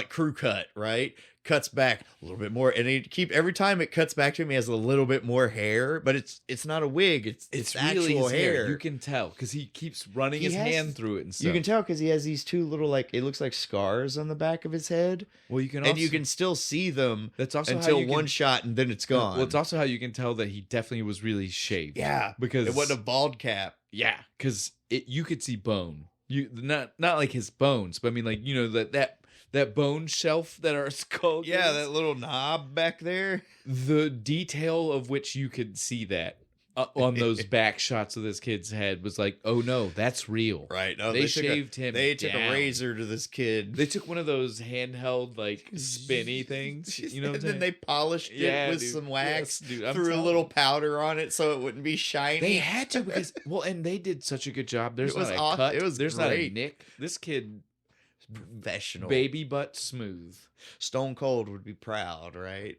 B: crew cut, right? Cuts back a little bit more, and every time it cuts back to him, he has a little bit more hair, but it's not a wig. It's
A: really
B: actual hair.
A: You can tell because he keeps running his hand through it and stuff.
B: You can tell because he has these 2 little it looks like scars on the back of his head.
A: Well, you can still see them. That's also until one shot, and then it's gone. Well, it's also how you can tell that he definitely was really shaved.
B: Yeah,
A: because
B: it wasn't a bald cap.
A: Yeah, because you could see bone. You not like his bones, but I mean that bone shelf that our skull.
B: Yeah, that little knob back there.
A: The detail of which you could see that on those back shots of this kid's head was like, oh no, that's real.
B: Right. No,
A: they shaved him.
B: They took a razor to this kid.
A: They took one of those handheld spinny things,
B: and then they polished it with some wax, threw a little powder on it so it wouldn't be shiny.
A: They had to because and they did such a good job. There's not a cut. There's not a nick. This kid,
B: professional,
A: baby butt smooth.
B: Stone Cold would be proud, right?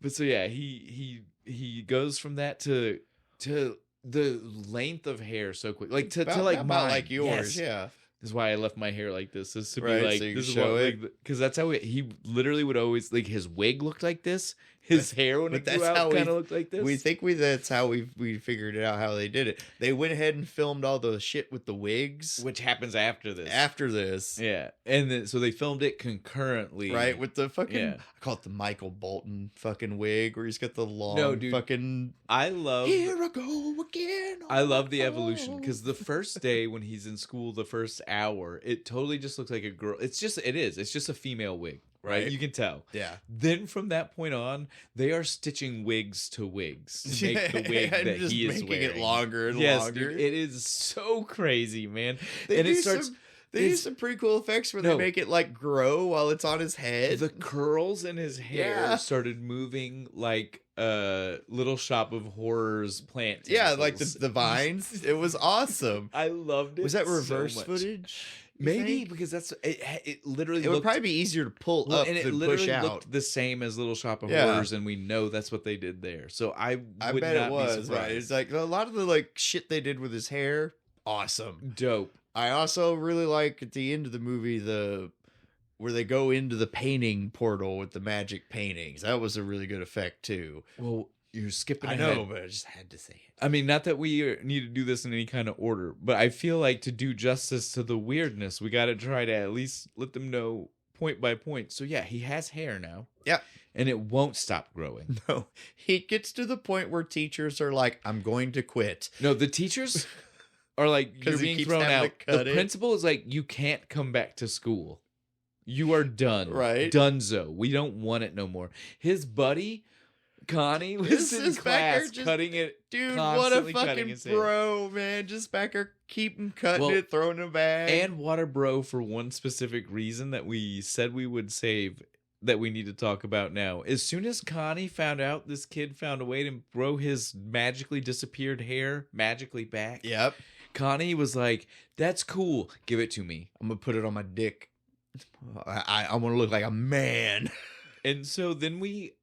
A: But so yeah, he goes from that to the length of hair so quick, like to mine,
B: like yours. Yes. Yeah,
A: this is why I left my hair like this. This to
B: right,
A: be like
B: so you
A: this is
B: show
A: what because that's how he literally would always his wig looked like this. His hair when it grew out kind of looked like this.
B: We think that's how we figured it out how they did it. They went ahead and filmed all the shit with the wigs,
A: which happens after this.
B: Yeah,
A: and then so they filmed it concurrently,
B: right? With the fucking I call it the Michael Bolton fucking wig, where he's got the long fucking.
A: I love.
B: Here I go again.
A: I love the evolution because the first day when he's in school, the first hour, it totally just looks like a girl. It's just a female wig. Right, you can tell.
B: Yeah.
A: Then from that point on, they are stitching wigs to wigs to make the wig that he is wearing.
B: It longer and longer.
A: Dude, it is so crazy, man.
B: They use some pretty cool effects where they make it grow while it's on his head.
A: The curls in his hair started moving like Little Shop of Horrors plant.
B: Yeah, like the vines. It was awesome.
A: I loved it.
B: Was that reverse footage?
A: Maybe because that's it. Literally,
B: it would probably be easier to pull up and than push out.
A: Looked the same as Little Shop of Horrors, and we know that's what they did there. So I bet it was right.
B: It's like a lot of the shit they did with his hair. Awesome,
A: dope.
B: I also really like at the end of the movie where they go into the painting portal with the magic paintings. That was a really good effect too.
A: Well, you're skipping
B: ahead.
A: I know,
B: but I just had to say it.
A: I mean, not that we need to do this in any kind of order, but I feel like to do justice to the weirdness, we got to try to at least let them know point by point. So yeah, he has hair now.
B: Yeah.
A: And it won't stop growing.
B: No. He gets to the point where teachers are like, I'm going to quit.
A: No, the teachers are like, you're being thrown out. The principal is like, you can't come back to school. You are done.
B: Right.
A: Donezo. We don't want it no more. His buddy Connie was in class cutting it.
B: Dude, what a fucking bro, man. Just back there keeping cutting it, throwing it back.
A: And what a bro for one specific reason that we said we would save that we need to talk about now. As soon as Connie found out this kid found a way to grow his magically disappeared hair magically back.
B: Yep.
A: Connie was like, that's cool. Give it to me.
B: I'm going to put it on my dick. I want to look like a man.
A: And so then we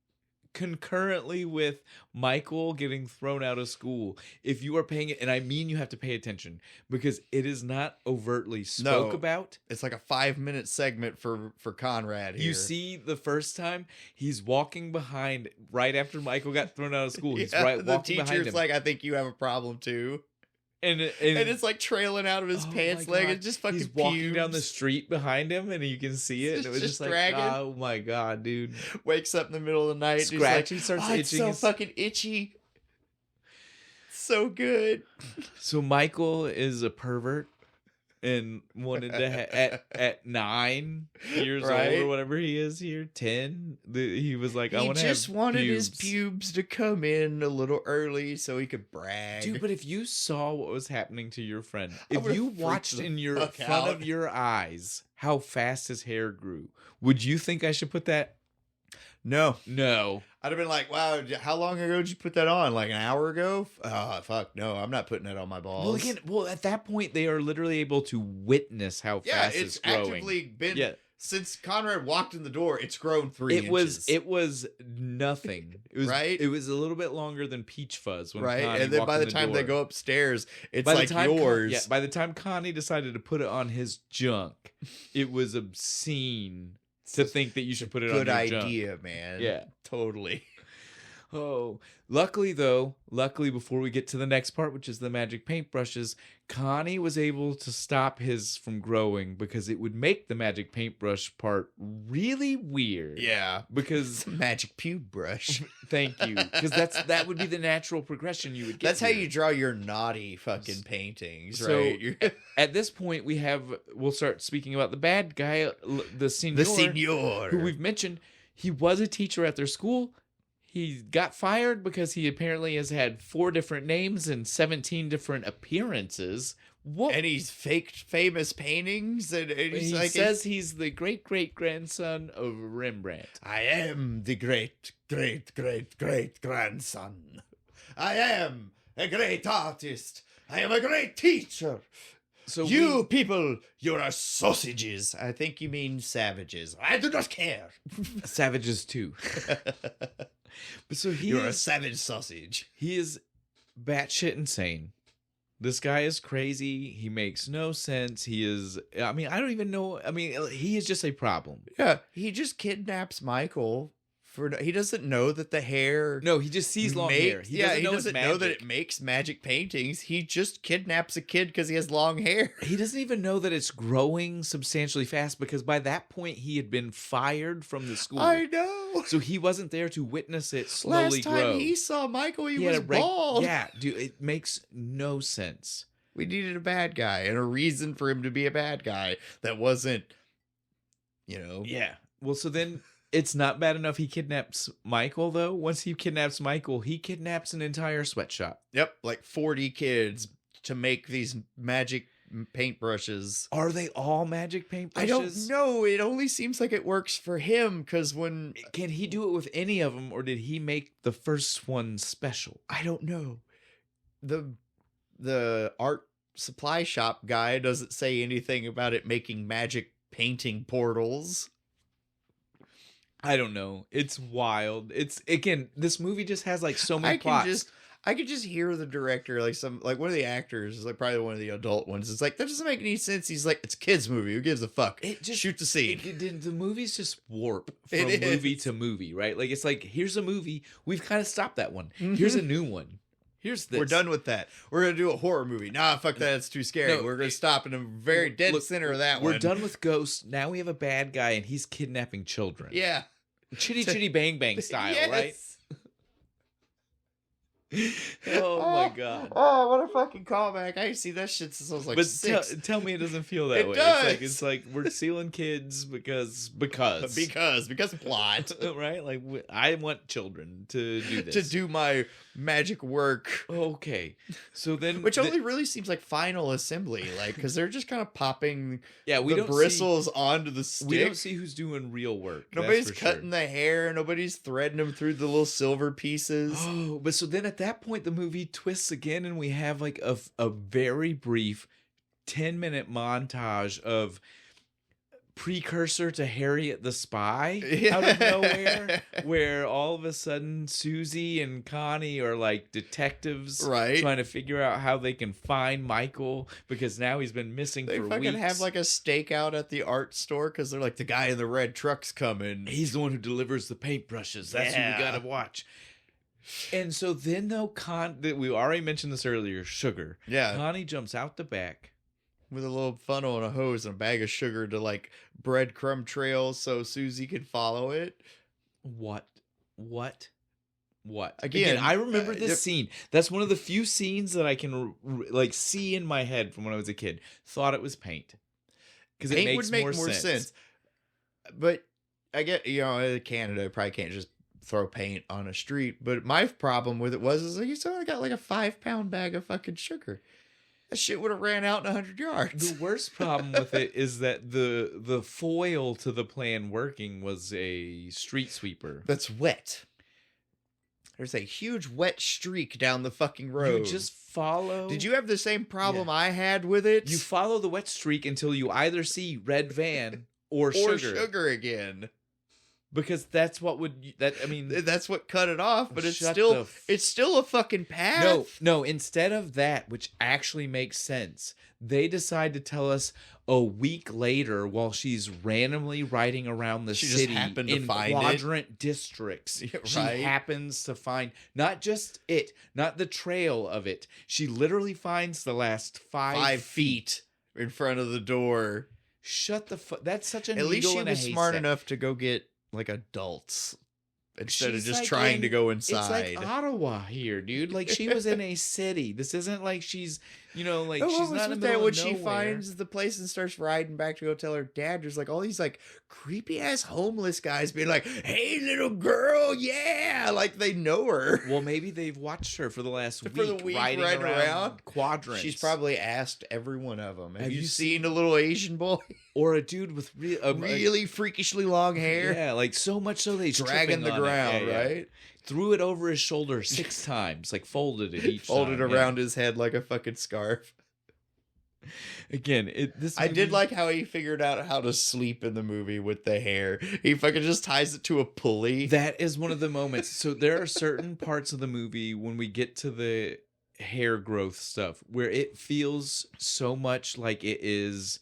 A: concurrently with Michael getting thrown out of school. If you are paying it, and I mean you have to pay attention because it is not overtly spoke about.
B: It's like a 5-minute segment for Conrad here.
A: You see the first time he's walking behind right after Michael got thrown out of school. He's walking behind him.
B: The teacher's like, I think you have a problem too.
A: And
B: it's like trailing out of his pants leg. It's just fucking
A: he's walking down the street behind him and you can see it. And it was just like, dragging. Oh my God, dude.
B: Wakes up in the middle of the night.
A: Scratchy, starts itching.
B: It's so fucking itchy. So good.
A: So Michael is a pervert and wanted to at 9 years old or whatever he is here, 10. He was like, I want to have pubes.
B: He just wanted his pubes to come in a little early so he could brag.
A: Dude, but if you saw what was happening to your friend, if you watched in your front of your eyes how fast his hair grew, would you think I should put that?
B: No.
A: I'd
B: have been like, wow, how long ago did you put that on? Like an hour ago? Oh, fuck. No, I'm not putting that on my balls.
A: Well, at that point, they are literally able to witness how fast it's growing.
B: Yeah, it's actively been... Since Conrad walked in the door, it's grown 3 inches.
A: It was nothing. It was
B: right.
A: It was a little bit longer than Peach Fuzz when
B: right.
A: Connie
B: and then by the time they go upstairs, it's like yours.
A: By the time Connie decided to put it on his junk, it was obscene to think that you should put it on your junk.
B: Good idea, man.
A: Yeah,
B: totally.
A: Oh, luckily before we get to the next part, which is the magic paintbrushes, Connie was able to stop his from growing because it would make the magic paintbrush part really weird.
B: Yeah,
A: because
B: it's a magic pube brush.
A: Thank you, because that would be the natural progression you would get.
B: That's how you draw your naughty fucking paintings, right?
A: So at this point, we'll start speaking about the bad guy, the senor, who we've mentioned. He was a teacher at their school. He got fired because he apparently has had 4 different names and 17 different appearances. What?
B: And he's faked famous paintings. And
A: he like, says he's the great-great-grandson of Rembrandt.
B: I am the great-great-great-great-grandson. I am a great artist. I am a great teacher. So people, you're sausages. I think you mean savages. I do not care.
A: Savages too. But so
B: you're a savage sausage.
A: He is batshit insane. This guy is crazy. He makes no sense. He is. I mean, I don't even know. I mean, he is just a problem.
B: Yeah, he just kidnaps Michael. He doesn't know that the hair.
A: No, he just sees long hair.
B: He doesn't know that it makes magic paintings. He just kidnaps a kid because he has long hair.
A: He doesn't even know that it's growing substantially fast because by that point he had been fired from the school.
B: I know.
A: So he wasn't there to witness it slowly grow.
B: Last time he saw Michael, he was bald.
A: Yeah, dude, it makes no sense.
B: We needed a bad guy and a reason for him to be a bad guy that wasn't,
A: Yeah. Well, so then. It's not bad enough he kidnaps Michael, though. Once he kidnaps Michael, he kidnaps an entire sweatshop.
B: Yep, like 40 kids to make these magic paintbrushes.
A: Are they all magic paintbrushes?
B: I don't know. It only seems like it works for him, because when...
A: Can he do it with any of them, or did he make the first one special?
B: I don't know. The art supply shop guy doesn't say anything about it making magic painting portals.
A: I don't know. It's wild. It's again, this movie just has like so many plots.
B: I could just hear the director, like one of the actors, like probably one of the adult ones. It's like, that doesn't make any sense. He's like, it's a kid's movie. Who gives a fuck?
A: It just
B: shoot the scene.
A: The movies just warp from movie to movie, right? Like it's like, here's a movie. We've kind of stopped that one. Mm-hmm. Here's a new one. Here's this.
B: We're done with that. We're going to do a horror movie. Nah, fuck that. It's too scary. We're going to stop in the very dead center of that one.
A: We're done with ghosts. Now we have a bad guy and he's kidnapping children.
B: Yeah.
A: Chitty Chitty Bang Bang style, yes. Right? Oh my god!
B: Oh, what a fucking callback! I see that shit since I was like
A: but
B: 6.
A: Tell me it doesn't feel that way.
B: Does.
A: It's like we're stealing kids because
B: plot,
A: right? Like I want children to do this,
B: to do my magic work.
A: Okay, so then
B: which only really seems like final assembly, like because they're just kind of popping
A: we
B: the bristles onto the stick.
A: We don't see who's doing real work.
B: Nobody's cutting the hair. Nobody's threading them through the little silver pieces.
A: Oh, but so then at that point the movie twists again and we have like a very brief 10-minute montage of precursor to Harriet the Spy out of nowhere, where all of a sudden Susie and Connie are like detectives,
B: right?
A: Trying to figure out how they can find Michael because now he's been missing for weeks.
B: They fucking have like a stakeout at the art store because they're like, the guy in the red truck's coming.
A: He's the one who delivers the paintbrushes. That's who we gotta watch. And so then though, we already mentioned this earlier, sugar.
B: Yeah.
A: Connie jumps out the back
B: with a little funnel and a hose and a bag of sugar to like breadcrumb trails so Susie can follow it.
A: What?
B: Again,
A: I remember this scene. That's one of the few scenes that I can like see in my head from when I was a kid. Thought it was paint. Because it makes more sense.
B: But I get, in Canada, probably can't just throw paint on a street. But my problem with it was you only got like a 5-pound bag of fucking sugar. That shit would have ran out in 100 yards.
A: The worst problem with it is that the foil to the plan working was a street sweeper.
B: That's wet. There's a huge wet streak down the fucking road.
A: You just follow.
B: Did you have the same problem I had with it?
A: You follow the wet streak until you either see red van or sugar.
B: Or sugar again.
A: Because that's what that's
B: what cut it off, but it's still a fucking path.
A: No, instead of that, which actually makes sense, they decide to tell us a week later while she's randomly riding around the city in quadrant districts. Yeah, right? She happens to find not the trail of it. She literally finds the last 5 feet
B: in front of the door.
A: Shut the fuck. That's such a
B: At least she was smart
A: haystack.
B: enough to go get like adults instead of just trying to go inside.
A: It's like Ottawa here, dude. Like she was in a city. This isn't like she's, she's not in the middle of nowhere.
B: She finds the place and starts riding back to go tell her dad, there's like all these like creepy ass homeless guys being like, "Hey, little girl, yeah," like they know her.
A: Well, maybe they've watched her for the last week riding around quadrants.
B: She's probably asked every one of them, "Have you seen a little Asian boy?"
A: Or a dude with
B: really freakishly long hair.
A: Yeah, like so much so they
B: dragging the ground, right?
A: Threw it over his shoulder 6 times, like folded it each
B: folded time, around his head like a fucking scarf.
A: Again,
B: I did like how he figured out how to sleep in the movie with the hair. He fucking just ties it to a pulley.
A: That is one of the moments. So there are certain parts of the movie when we get to the hair growth stuff where it feels so much like it is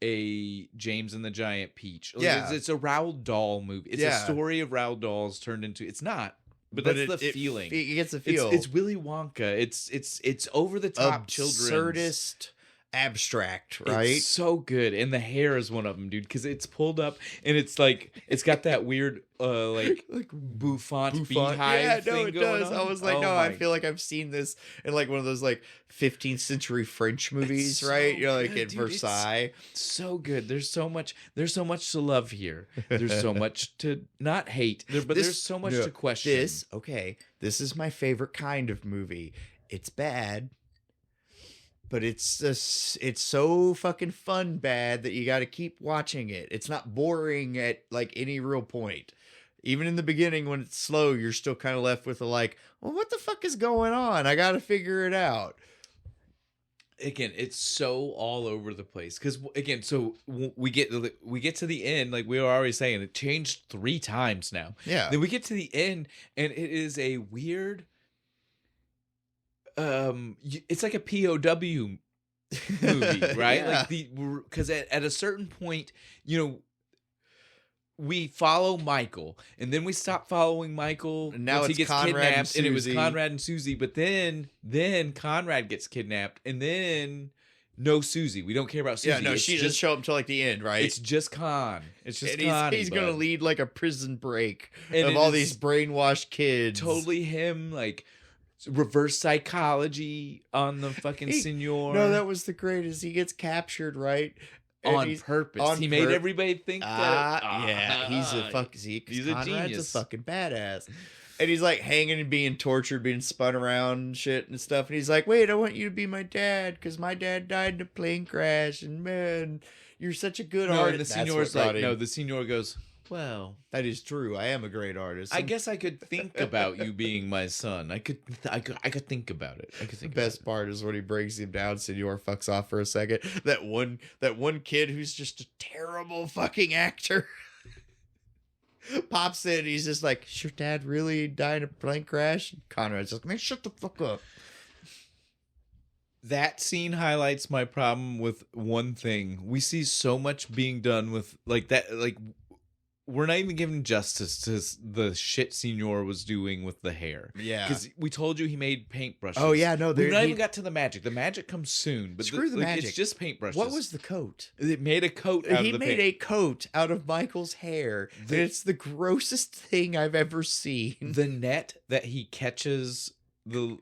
A: a James and the Giant Peach. Like it's a Roald Dahl movie. It's a story of Roald Dahl's turned into. It's not, but that's the feeling.
B: It gets a feel.
A: It's Willy Wonka. It's over the top,
B: absurdist, abstract, right?
A: It's so good, and the hair is one of them, dude. Because it's pulled up, and it's like it's got that weird like bouffant beehive thing going on.
B: I was like, I feel like I've seen this in like one of those like 15th century French movies, right? You're like in Versailles.
A: So good. There's so much to love here. There's so much to not hate. There's so much to question.
B: This is my favorite kind of movie. It's bad, but it's so fucking fun bad that you got to keep watching it. It's not boring at like any real point. Even in the beginning when it's slow, you're still kind of left with well, what the fuck is going on? I got to figure it out.
A: Again, it's so all over the place. Because again, so we get to the end, like we were already saying, it changed 3 times now.
B: Yeah.
A: Then we get to the end, and it is a weird. It's like a POW movie, right?
B: Yeah.
A: Like because at a certain point, we follow Michael, and then we stop following Michael
B: and now
A: once
B: it's
A: he gets
B: Conrad
A: kidnapped, and it was
B: Susie.
A: Conrad and Susie. But then Conrad gets kidnapped, and then no Susie. We don't care about Susie.
B: Yeah, no, she doesn't show up until like the end, right?
A: It's just Con. It's just
B: he's gonna lead like a prison break of all these brainwashed kids.
A: Totally him, like reverse psychology on the fucking senor.
B: No, that was the greatest. He gets captured, right?
A: On purpose. He made everybody think that.
B: He's
A: he's a genius.
B: He's a fucking badass. And he's like hanging and being tortured, being spun around and shit and stuff. And he's like, "Wait, I want you to be my dad because my dad died in a plane crash. And man, you're such a good artist."
A: And the senor's like, no, the senor goes, Well,
B: that is true. I am a great artist.
A: I guess I could think about you being my son. I could think about it.
B: The best part is when he brings him down, Senor fucks off for a second. That one kid who's just a terrible fucking actor pops in. He's just like, "Is your dad really died in a plane crash?" And Conrad's just like, "Man, shut the fuck up."
A: That scene highlights my problem with one thing. We see so much being done with like that, like we're not even giving justice to the shit Senor was doing with the hair.
B: Yeah,
A: because we told you he made paintbrushes.
B: Oh yeah, no,
A: we not even got to the magic. The magic comes soon, but
B: screw the magic.
A: It's just paintbrushes.
B: What was the coat?
A: It made a coat. He
B: made a coat out of Michael's hair. It's the grossest thing I've ever seen.
A: The net that he catches the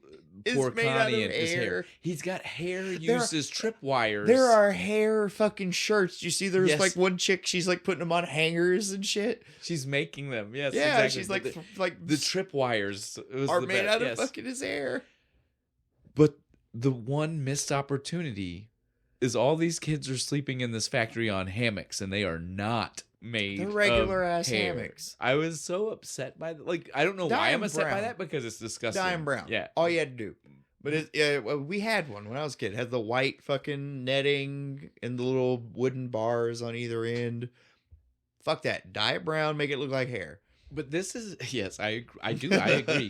A: poor Connie in his hair. He's got hair used as tripwires.
B: There are hair fucking shirts. You see, there's like one chick. She's like putting them on hangers and shit.
A: She's making them. Yes,
B: yeah.
A: Exactly.
B: She's like
A: the tripwires
B: are made out of fucking his hair.
A: But the one missed opportunity is all these kids are sleeping in this factory on hammocks, and they are not made
B: the regular ass
A: hair.
B: Hammocks.
A: I was so upset by that. Like, I don't know why I'm upset by that, because it's disgusting.
B: Dime brown.
A: Yeah.
B: All you had to do. But we had one when I was a kid. It had the white fucking netting and the little wooden bars on either end. Fuck that. Dye it brown, make it look like hair.
A: But this is, yes, I agree.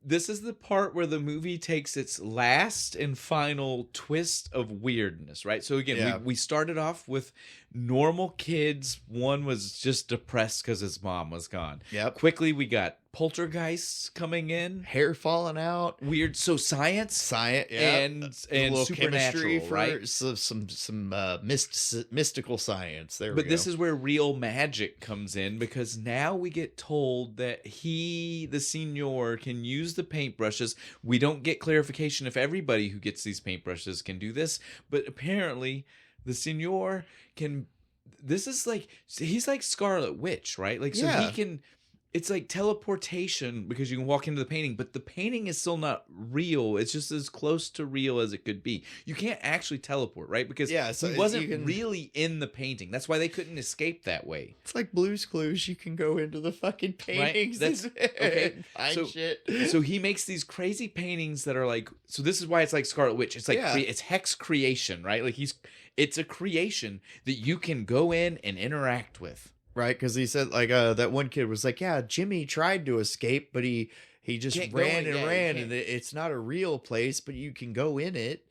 A: This is the part where the movie takes its last and final twist of weirdness, right? So again, we started off with normal kids. One was just depressed because his mom was gone.
B: Yep.
A: Quickly, we got poltergeists coming in,
B: hair falling out,
A: weird. So science,
B: yeah.
A: and supernatural,
B: for
A: right?
B: Some mystical science. There we go.
A: But this is where real magic comes in, because now we get told that the Senor, can use the paintbrushes. We don't get clarification if everybody who gets these paintbrushes can do this, but apparently the Senor can. This is like, he's like Scarlet Witch, right? Like, so he can. It's like teleportation, because you can walk into the painting, but the painting is still not real. It's just as close to real as it could be. You can't actually teleport, right? Because he wasn't really in the painting. That's why they couldn't escape that way.
B: It's like Blue's Clues. You can go into the fucking paintings. Right? That's okay.
A: Find
B: shit.
A: So he makes these crazy paintings that are like. So this is why it's like Scarlet Witch. It's like it's hex creation, right? Like it's a creation that you can go in and interact with.
B: Right, because he said, like, that one kid was like, yeah, Jimmy tried to escape, but he just ran and ran, and it's not a real place, but you can go in it.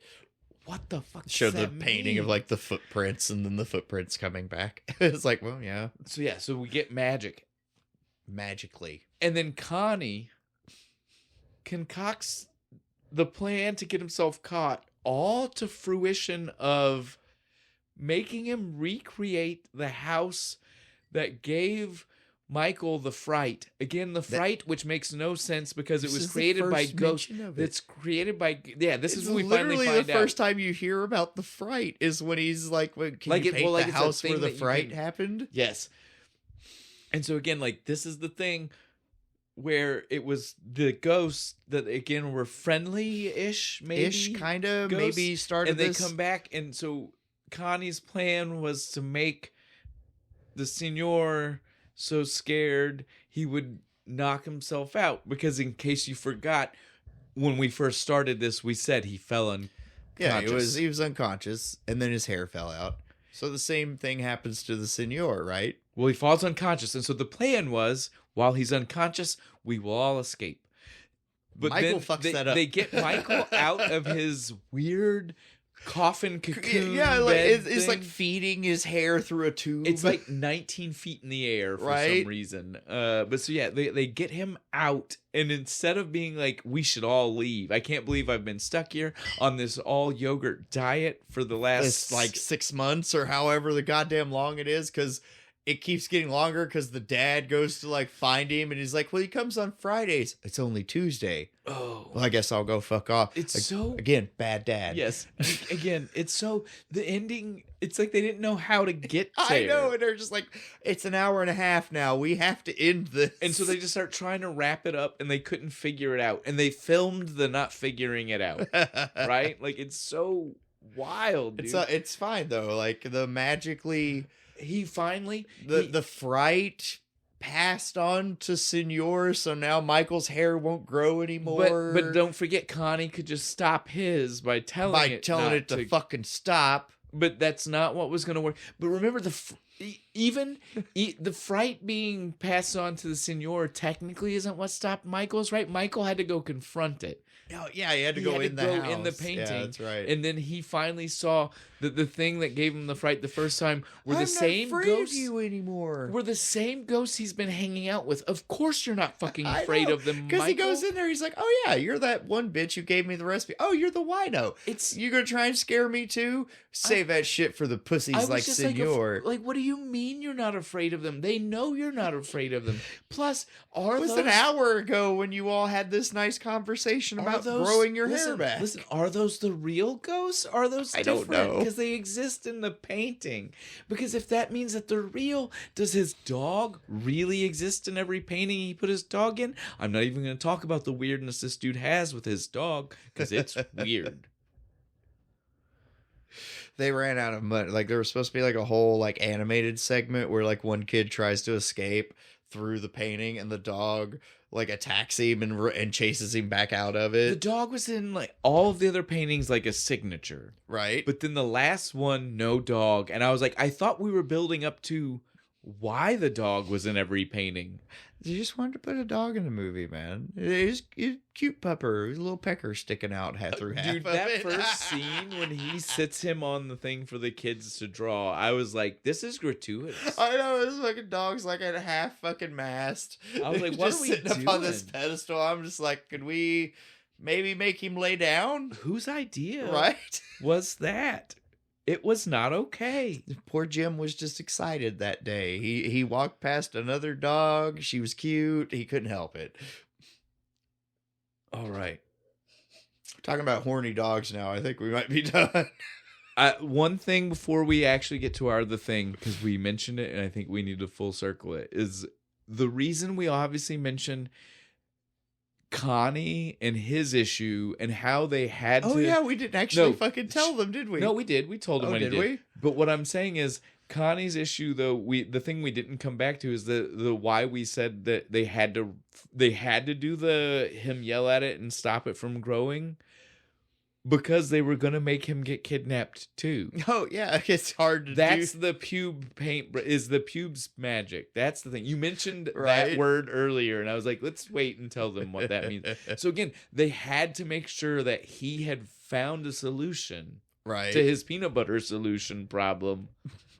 A: What the fuck?
B: Show the painting of, like, the footprints, and then the footprints coming back. It's like, well, yeah.
A: So we get magic.
B: Magically.
A: And then Connie concocts the plan to get himself caught, all to fruition of making him recreate the house that gave Michael the fright. Again, the fright, which makes no sense because it was created by ghosts. It's created by... Yeah, this is when we finally find out.
B: Literally the first time you hear about the fright is when he's like, can you paint the house where the fright happened?
A: Yes. And so again, like, this is the thing where it was the ghosts that, again, were friendly-ish, maybe?
B: Ish, kind of. Maybe started
A: this. And they come back, and so Connie's plan was to make the Senor so scared he would knock himself out, because in case you forgot, when we first started this, we said he fell unconscious.
B: Yeah, he was unconscious, and then his hair fell out. So the same thing happens to the Senor, right?
A: Well, he falls unconscious, and so the plan was, while he's unconscious, we will all escape. But
B: Michael fucks that up.
A: They get Michael out of his weird coffin cocoon.
B: Yeah, like it's like feeding his hair through a tube.
A: It's like 19 feet in the air for some reason. But so yeah, they get him out, and instead of being like, we should all leave, I can't believe I've been stuck here on this all yogurt diet for the last
B: like 6 months or however the goddamn long it is, because it keeps getting longer because the dad goes to like find him, and he's like, well, he comes on Fridays. It's only Tuesday.
A: Oh,
B: well, I guess I'll go fuck off.
A: It's
B: like,
A: so,
B: again, bad dad.
A: Yes. Again, it's so, the ending, it's like they didn't know how to get there.
B: I know, and they're just like, it's an hour and a half now. We have to end this.
A: And so they just start trying to wrap it up, and they couldn't figure it out. And they filmed the not figuring it out. Right? Like, it's so wild, dude.
B: It's fine, though. Like, the magically...
A: He finally...
B: The fright passed on to Senor, so now Michael's hair won't grow anymore.
A: But don't forget, Connie could just stop his by telling it
B: to fucking stop.
A: But that's not what was going to work. But remember, the fright being passed on to the Senor technically isn't what stopped Michael's, right? Michael had to go confront it.
B: Oh, yeah, he had to go in the house.
A: In the painting.
B: Yeah, that's right.
A: And then he finally saw that the thing that gave him the fright the first time were the same ghosts. I'm not afraid of
B: you anymore.
A: Were the same ghosts he's been hanging out with. Of course you're not fucking afraid of them, Michael.
B: Because he goes in there, he's like, oh yeah, you're that one bitch who gave me the recipe. Oh, you're the wino. You're going to try and scare me too? Save that shit for the pussies like Senor.
A: Like, what do you mean you're not afraid of them? They know you're not afraid of them. Plus, it was
B: an hour ago when you all had this nice conversation about growing your hair back.
A: Listen, are those the real ghosts? Are those different?
B: I don't know.
A: Because they exist in the painting. Because if that means that they're real, does his dog really exist in every painting he put his dog in? I'm not even going to talk about the weirdness this dude has with his dog, because it's weird.
B: They ran out of money. Like, there was supposed to be like a whole like animated segment where like one kid tries to escape through the painting and the dog like attacks him and chases him back out of it.
A: The dog was in like all of the other paintings like a signature.
B: Right.
A: But then the last one, no dog. And I was like, I thought we were building up to why the dog was in every painting.
B: You just wanted to put a dog in the movie, man. It was cute pupper. It was a little pecker sticking out through half
A: Dude,
B: of
A: that
B: it.
A: first scene when he sits him on the thing for the kids to draw, I was like, this is gratuitous.
B: I know, this fucking dog's like at a half fucking mast.
A: I was like, what
B: just
A: are we
B: sitting
A: doing?
B: up on this pedestal. I'm just like, could we maybe make him lay down?
A: Whose idea
B: right?
A: was that? It was not okay.
B: Poor Jim was just excited that day. He walked past another dog. She was cute. He couldn't help it.
A: All right.
B: Talking about horny dogs now. I think we might be done.
A: One thing before we actually get to our other thing, because we mentioned it and I think we need to full circle it, is the reason we obviously mentioned Connie and his issue and how they had to...
B: Oh, yeah, we didn't actually fucking tell them, did we?
A: No, we did. We told them when he did. We? But what I'm saying is, Connie's issue, though, the thing we didn't come back to is the why we said that they had to do him yell at it and stop it from growing. Because they were going to make him get kidnapped, too.
B: Oh, yeah. It's hard to
A: That's the pube paint, is the pubes magic. That's the thing. You mentioned that word earlier, and I was like, let's wait and tell them what that means. So, again, they had to make sure that he had found a solution to his peanut butter solution problem.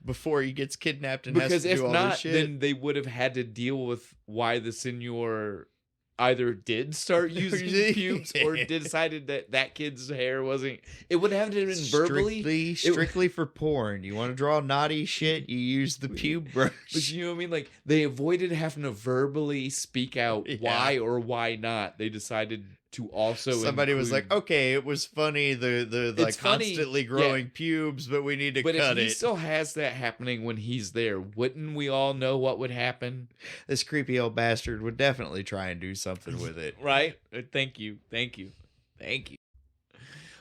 B: Before he gets kidnapped and has to do all this shit.
A: Then they would have had to deal with why the Senor either did start using pubes or decided that kid's hair wasn't... It would have to have been verbally...
B: Strictly for porn. You want to draw naughty shit, you use the pube brush.
A: But you know what I mean? Like, they avoided having to verbally speak out why or why not. They decided to also
B: Somebody was like, okay, it was funny, the like constantly growing pubes, but we need to cut it. But if he
A: still has that happening when he's there, wouldn't we all know what would happen?
B: This creepy old bastard would definitely try and do something with it.
A: Right? Thank you.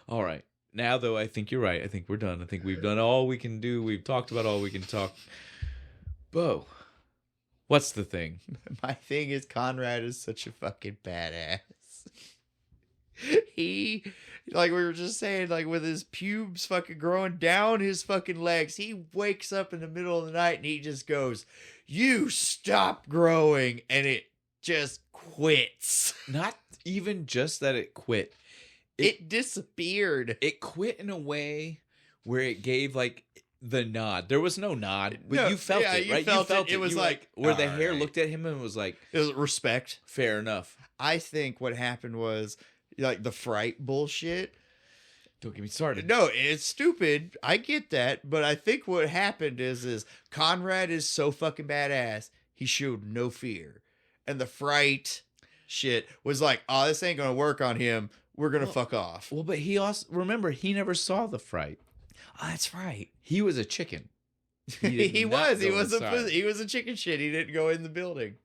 A: All right. Now, though, I think you're right. I think we're done. I think we've done all we can do. We've talked about all we can talk. Bo, what's the thing?
B: My thing is Conrad is such a fucking badass. He, like we were just saying, like with his pubes fucking growing down his fucking legs, he wakes up in the middle of the night and he just goes, "You stop growing," and it just quits.
A: Not even just that it quit.
B: It disappeared.
A: It quit in a way where it gave like the nod. There was no nod, but you felt it, right? You felt it.
B: It was like
A: where the hair looked at him and was like,
B: it was respect.
A: Fair enough.
B: I think what happened was like the Fright bullshit.
A: Don't get me started.
B: No, it's stupid. I get that, but I think what happened is Conrad is so fucking badass. He showed no fear, and the Fright shit was like, oh, this ain't gonna work on him. We're gonna fuck off.
A: Well, but he also he never saw the Fright.
B: Oh, that's right.
A: He was a chicken.
B: He was a chicken shit. He didn't go in the building.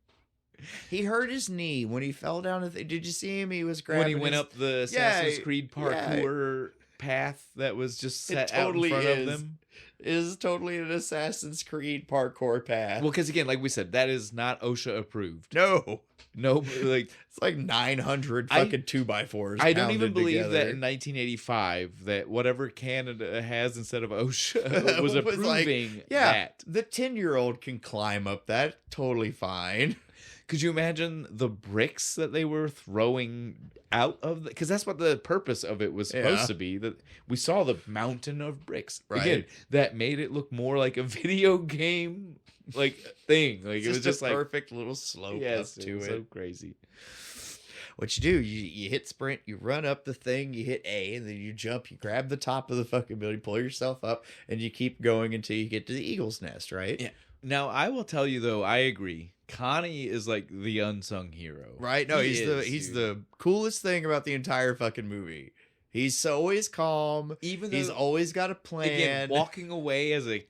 B: He hurt his knee when he fell down. Did you see him? He was grabbing
A: when he went up the Assassin's Creed parkour. path that was just set out in front of them.
B: It is totally an Assassin's Creed parkour path.
A: Well, because again, like we said, that is not OSHA approved.
B: No,
A: like
B: it's like 900 fucking 2x4s.
A: I don't even believe that in 1985 that whatever Canada has instead of OSHA was approving that.
B: The 10-year-old can climb up that totally fine.
A: Could you imagine the bricks that they were throwing out of the... Because that's what the purpose of it was supposed to be. That we saw the mountain of bricks. Right. Again, that made it look more like a video game like thing. Like it was just like...
B: perfect little slope up to it.
A: So crazy.
B: What you do, you hit sprint, you run up the thing, you hit A, and then you jump, you grab the top of the fucking building, pull yourself up, and you keep going until you get to the eagle's nest, right?
A: Yeah. Now, I will tell you, though, I agree. Connie is like the unsung hero.
B: Right? No, he's the coolest thing about the entire fucking movie. He's always calm. Even though, he's always got a plan.
A: Again, walking away as a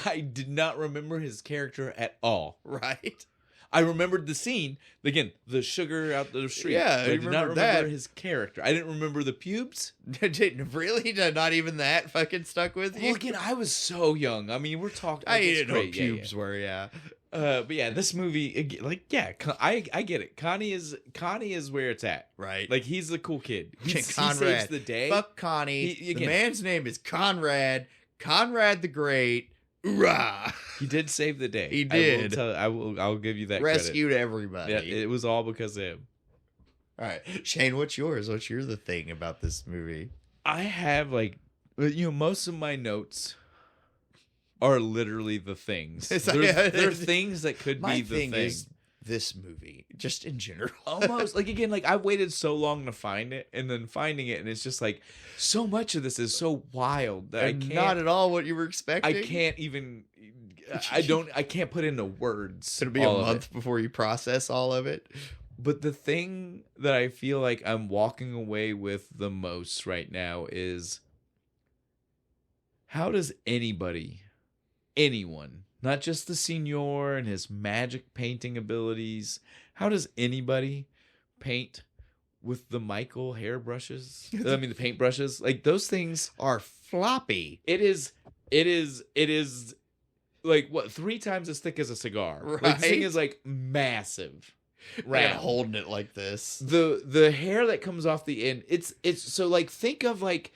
A: I did not remember his character at all.
B: Right?
A: I remembered the scene. Again, the sugar out the street.
B: Yeah,
A: I did not remember his character. I didn't remember the pubes.
B: Really? Not even that fucking stuck with you?
A: Well, again, I was so young. I mean, we're talking...
B: I didn't know what pubes were, yeah.
A: But yeah, this movie, like, yeah, I get it. Connie is where it's at.
B: Right.
A: Like, he's the cool kid. He
B: Conrad.
A: saves the day.
B: Fuck Connie. The man's name is Conrad. Conrad the Great. Hoorah!
A: He did save the day.
B: He did.
A: I'll give you that
B: Rescued
A: credit.
B: Everybody.
A: Yeah, it was all because of him.
B: All right. Shane, what's yours? What's the thing about this movie?
A: I have, like, most of my notes are literally the things. They're things that could be the thing.
B: Is this movie, just in general.
A: Almost, like, again, like, I waited so long to find it, and then finding it, and it's just, like, so much of this is so wild that I can't...
B: Not at all what you were expecting?
A: I can't even... I can't put into words.
B: It'll be a month before you process all of it.
A: But the thing that I feel like I'm walking away with the most right now is... How does anyone, not just the Signor and his magic painting abilities, how does anybody paint with the Michael hairbrushes? I mean, the paintbrushes. Like, those things
B: are floppy.
A: It is like, what, 3 times as thick as a cigar.
B: Right.
A: Like, this thing is, like, massive.
B: Right. Holding it like this.
A: The hair that comes off the end, it's so, like, think of, like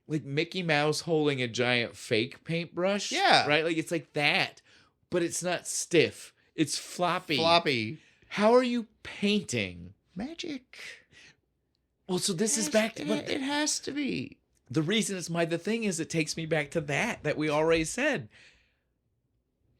A: Mickey Mouse holding a giant fake paintbrush.
B: Yeah.
A: Right? Like, it's like that. But it's not stiff. It's floppy.
B: Floppy.
A: How are you painting?
B: Magic.
A: Well, so this is back to...
B: It has to be.
A: The reason it's the thing is it takes me back to that we already said.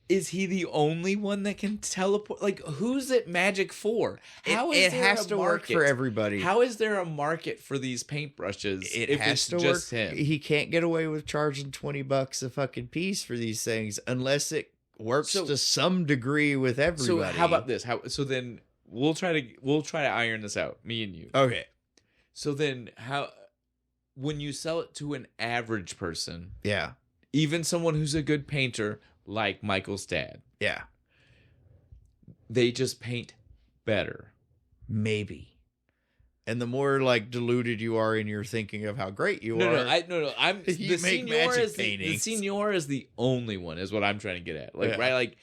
A: Is he the only one that can teleport? Like, who's it magic for? How is
B: it has to work for everybody.
A: How is there a market for these paintbrushes if it's just him?
B: He can't get away with charging $20 a fucking piece for these things unless it works to some degree with everybody.
A: So how about this? So then we'll try to iron this out, me and you.
B: Okay.
A: So then when you sell it to an average person,
B: yeah,
A: even someone who's a good painter, like Michael's dad.
B: Yeah.
A: They just paint better.
B: Maybe. And the more, like, deluded you are in your thinking of how great you are.
A: No. The Signor is the only one, is what I'm trying to get at. Like, right? Like,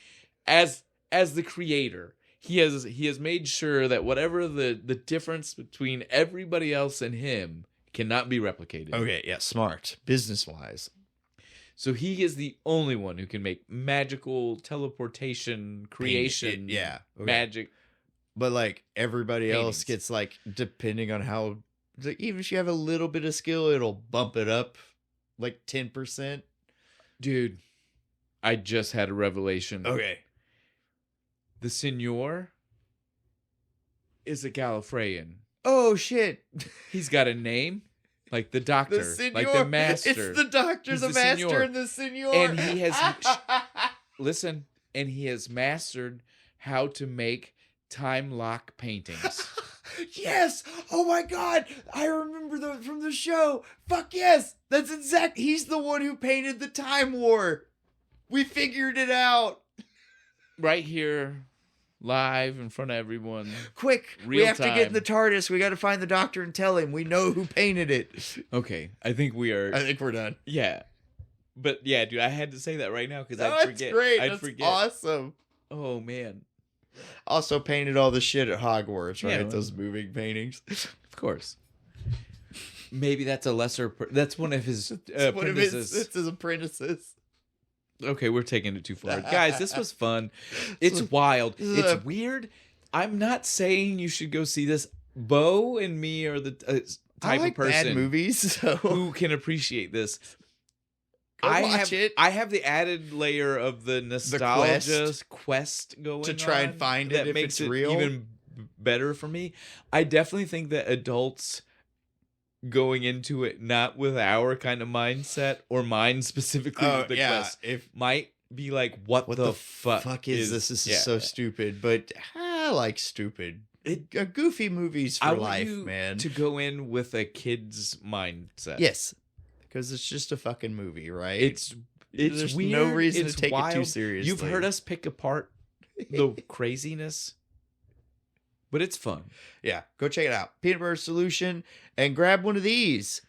A: as the creator, he has made sure that whatever the difference between everybody else and him cannot be replicated.
B: Okay, yeah, smart. Business-wise.
A: So he is the only one who can make magical teleportation, creation, magic.
B: But, like, everybody else gets, like, depending on how, like, even if you have a little bit of skill, it'll bump it up, like, 10%.
A: Dude, I just had a revelation.
B: Okay.
A: The Signor is a Gallifreyan.
B: Oh, shit.
A: He's got a name. Like the doctor, like the master.
B: It's the doctor, the master, Signor. And the Signor.
A: And he has, listen, and he has mastered how to make time lock paintings.
B: Yes! Oh my God! I remember that from the show. Fuck yes! That's exact. He's the one who painted the Time War. We figured it out.
A: Right here. live in front of everyone.
B: Quick, we
A: Real
B: have to get in the
A: time.
B: TARDIS. We got to find the doctor and tell him we know who painted it.
A: Okay, I think we are.
B: I think we're done.
A: Yeah, but yeah, dude, I had to say that right now because
B: Oh,
A: I'd forget.
B: that's great.
A: I'd
B: That's
A: forget.
B: awesome.
A: Oh man.
B: Also painted all the shit at Hogwarts, right?
A: Yeah.
B: Those moving paintings.
A: Of course. Maybe that's a lesser. That's one of his apprentices.
B: It's his apprentices.
A: Okay, we're taking it too far, guys. This was fun. It's wild. It's weird. I'm not saying you should go see this. Bo and me are the type of person
B: bad movies, so
A: who can appreciate this.
B: watch it.
A: I have the added layer of the nostalgia quest going
B: to try and
A: on
B: find
A: that
B: it if
A: makes
B: it's
A: it
B: real.
A: even better for me. I definitely think that adults going into it not with our kind of mindset or mine specifically with the quest might be like, what the fuck
B: is this? This is so stupid. But I like stupid. Goofy movies for life, man.
A: To go in with a kid's mindset.
B: Yes. Because it's just a fucking movie, right?
A: It's
B: There's
A: weird.
B: no reason
A: It's
B: to take
A: wild.
B: it too seriously.
A: You've heard us pick apart the craziness, but it's fun.
B: Yeah, go check it out. Peanut Butter Solution, and grab one of these.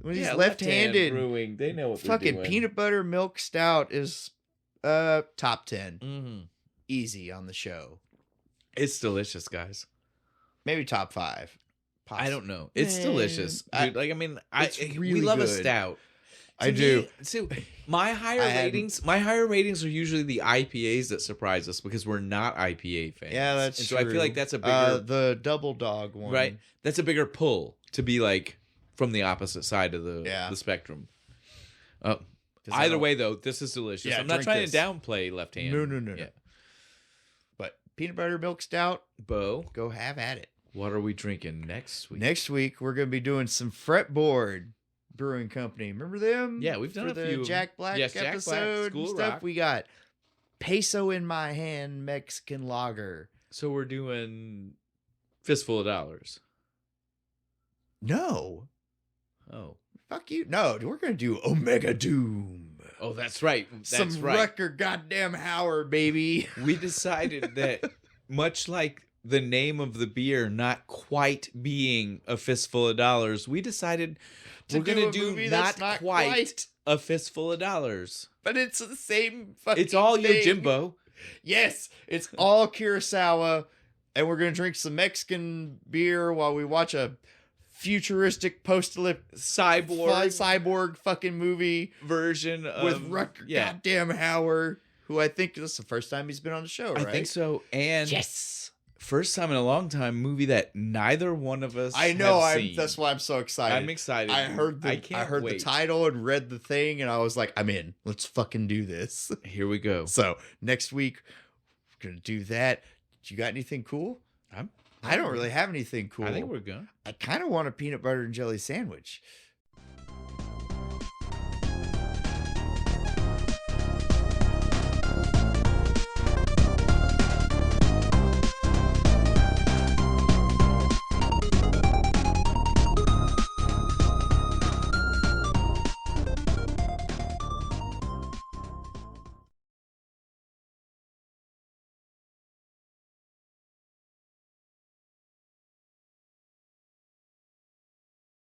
B: One of these left-handed
A: brewing. They know what
B: fucking
A: they're doing.
B: Peanut Butter Milk Stout is top 10.
A: Mm-hmm.
B: Easy on the show.
A: It's delicious, guys.
B: Maybe top 5.
A: I don't know. It's delicious. Dude, we
B: really
A: love a
B: good.
A: stout.
B: I do.
A: So my higher ratings are usually the IPAs that surprise us because we're not IPA fans.
B: Yeah, that's
A: and
B: true.
A: so I feel like that's a bigger
B: the Double Dog one.
A: right. That's a bigger pull to be like from the opposite side of the spectrum. Either way, though, this is delicious.
B: Yeah,
A: I'm not trying
B: this.
A: to downplay Left Hand.
B: No.
A: Yeah.
B: But Peanut Butter Milk Stout,
A: Bo,
B: go have at it.
A: what are we drinking next week?
B: Next week, we're going to be doing some Fretboard Brewing Company. Remember them?
A: Yeah, we've done
B: for
A: a
B: the
A: few.
B: Jack Black
A: Yes, Jack Black,
B: episode
A: School
B: and
A: of
B: stuff.
A: Rock.
B: We got Peso in My Hand Mexican Lager.
A: So we're doing Fistful of Dollars.
B: No.
A: Oh.
B: Fuck you. No, we're going to do Omega Doom.
A: Oh, that's right. That's
B: Some
A: right.
B: Rucker goddamn Howard, baby.
A: We decided that much like the name of the beer not quite being a fistful of dollars, we decided we're going to do not quite a fistful of dollars.
B: But it's the same fucking
A: It's all
B: thing.
A: Yojimbo.
B: Yes, it's all Kurosawa, and we're going to drink some Mexican beer while we watch a futuristic cyborg fucking movie
A: version
B: with Rucker goddamn Hauer, who I think this is the first time he's been on the show, right?
A: I think so. And
B: yes,
A: first time in a long time movie that neither one of us
B: I know.
A: have seen.
B: That's why I'm so excited.
A: I'm excited.
B: I heard the title and read the thing, and I was like, I'm in. Let's fucking do this.
A: Here we go.
B: So next week we're gonna do that. You got anything cool? I don't really have anything cool.
A: I think we're good.
B: I kind of want a peanut butter and jelly sandwich.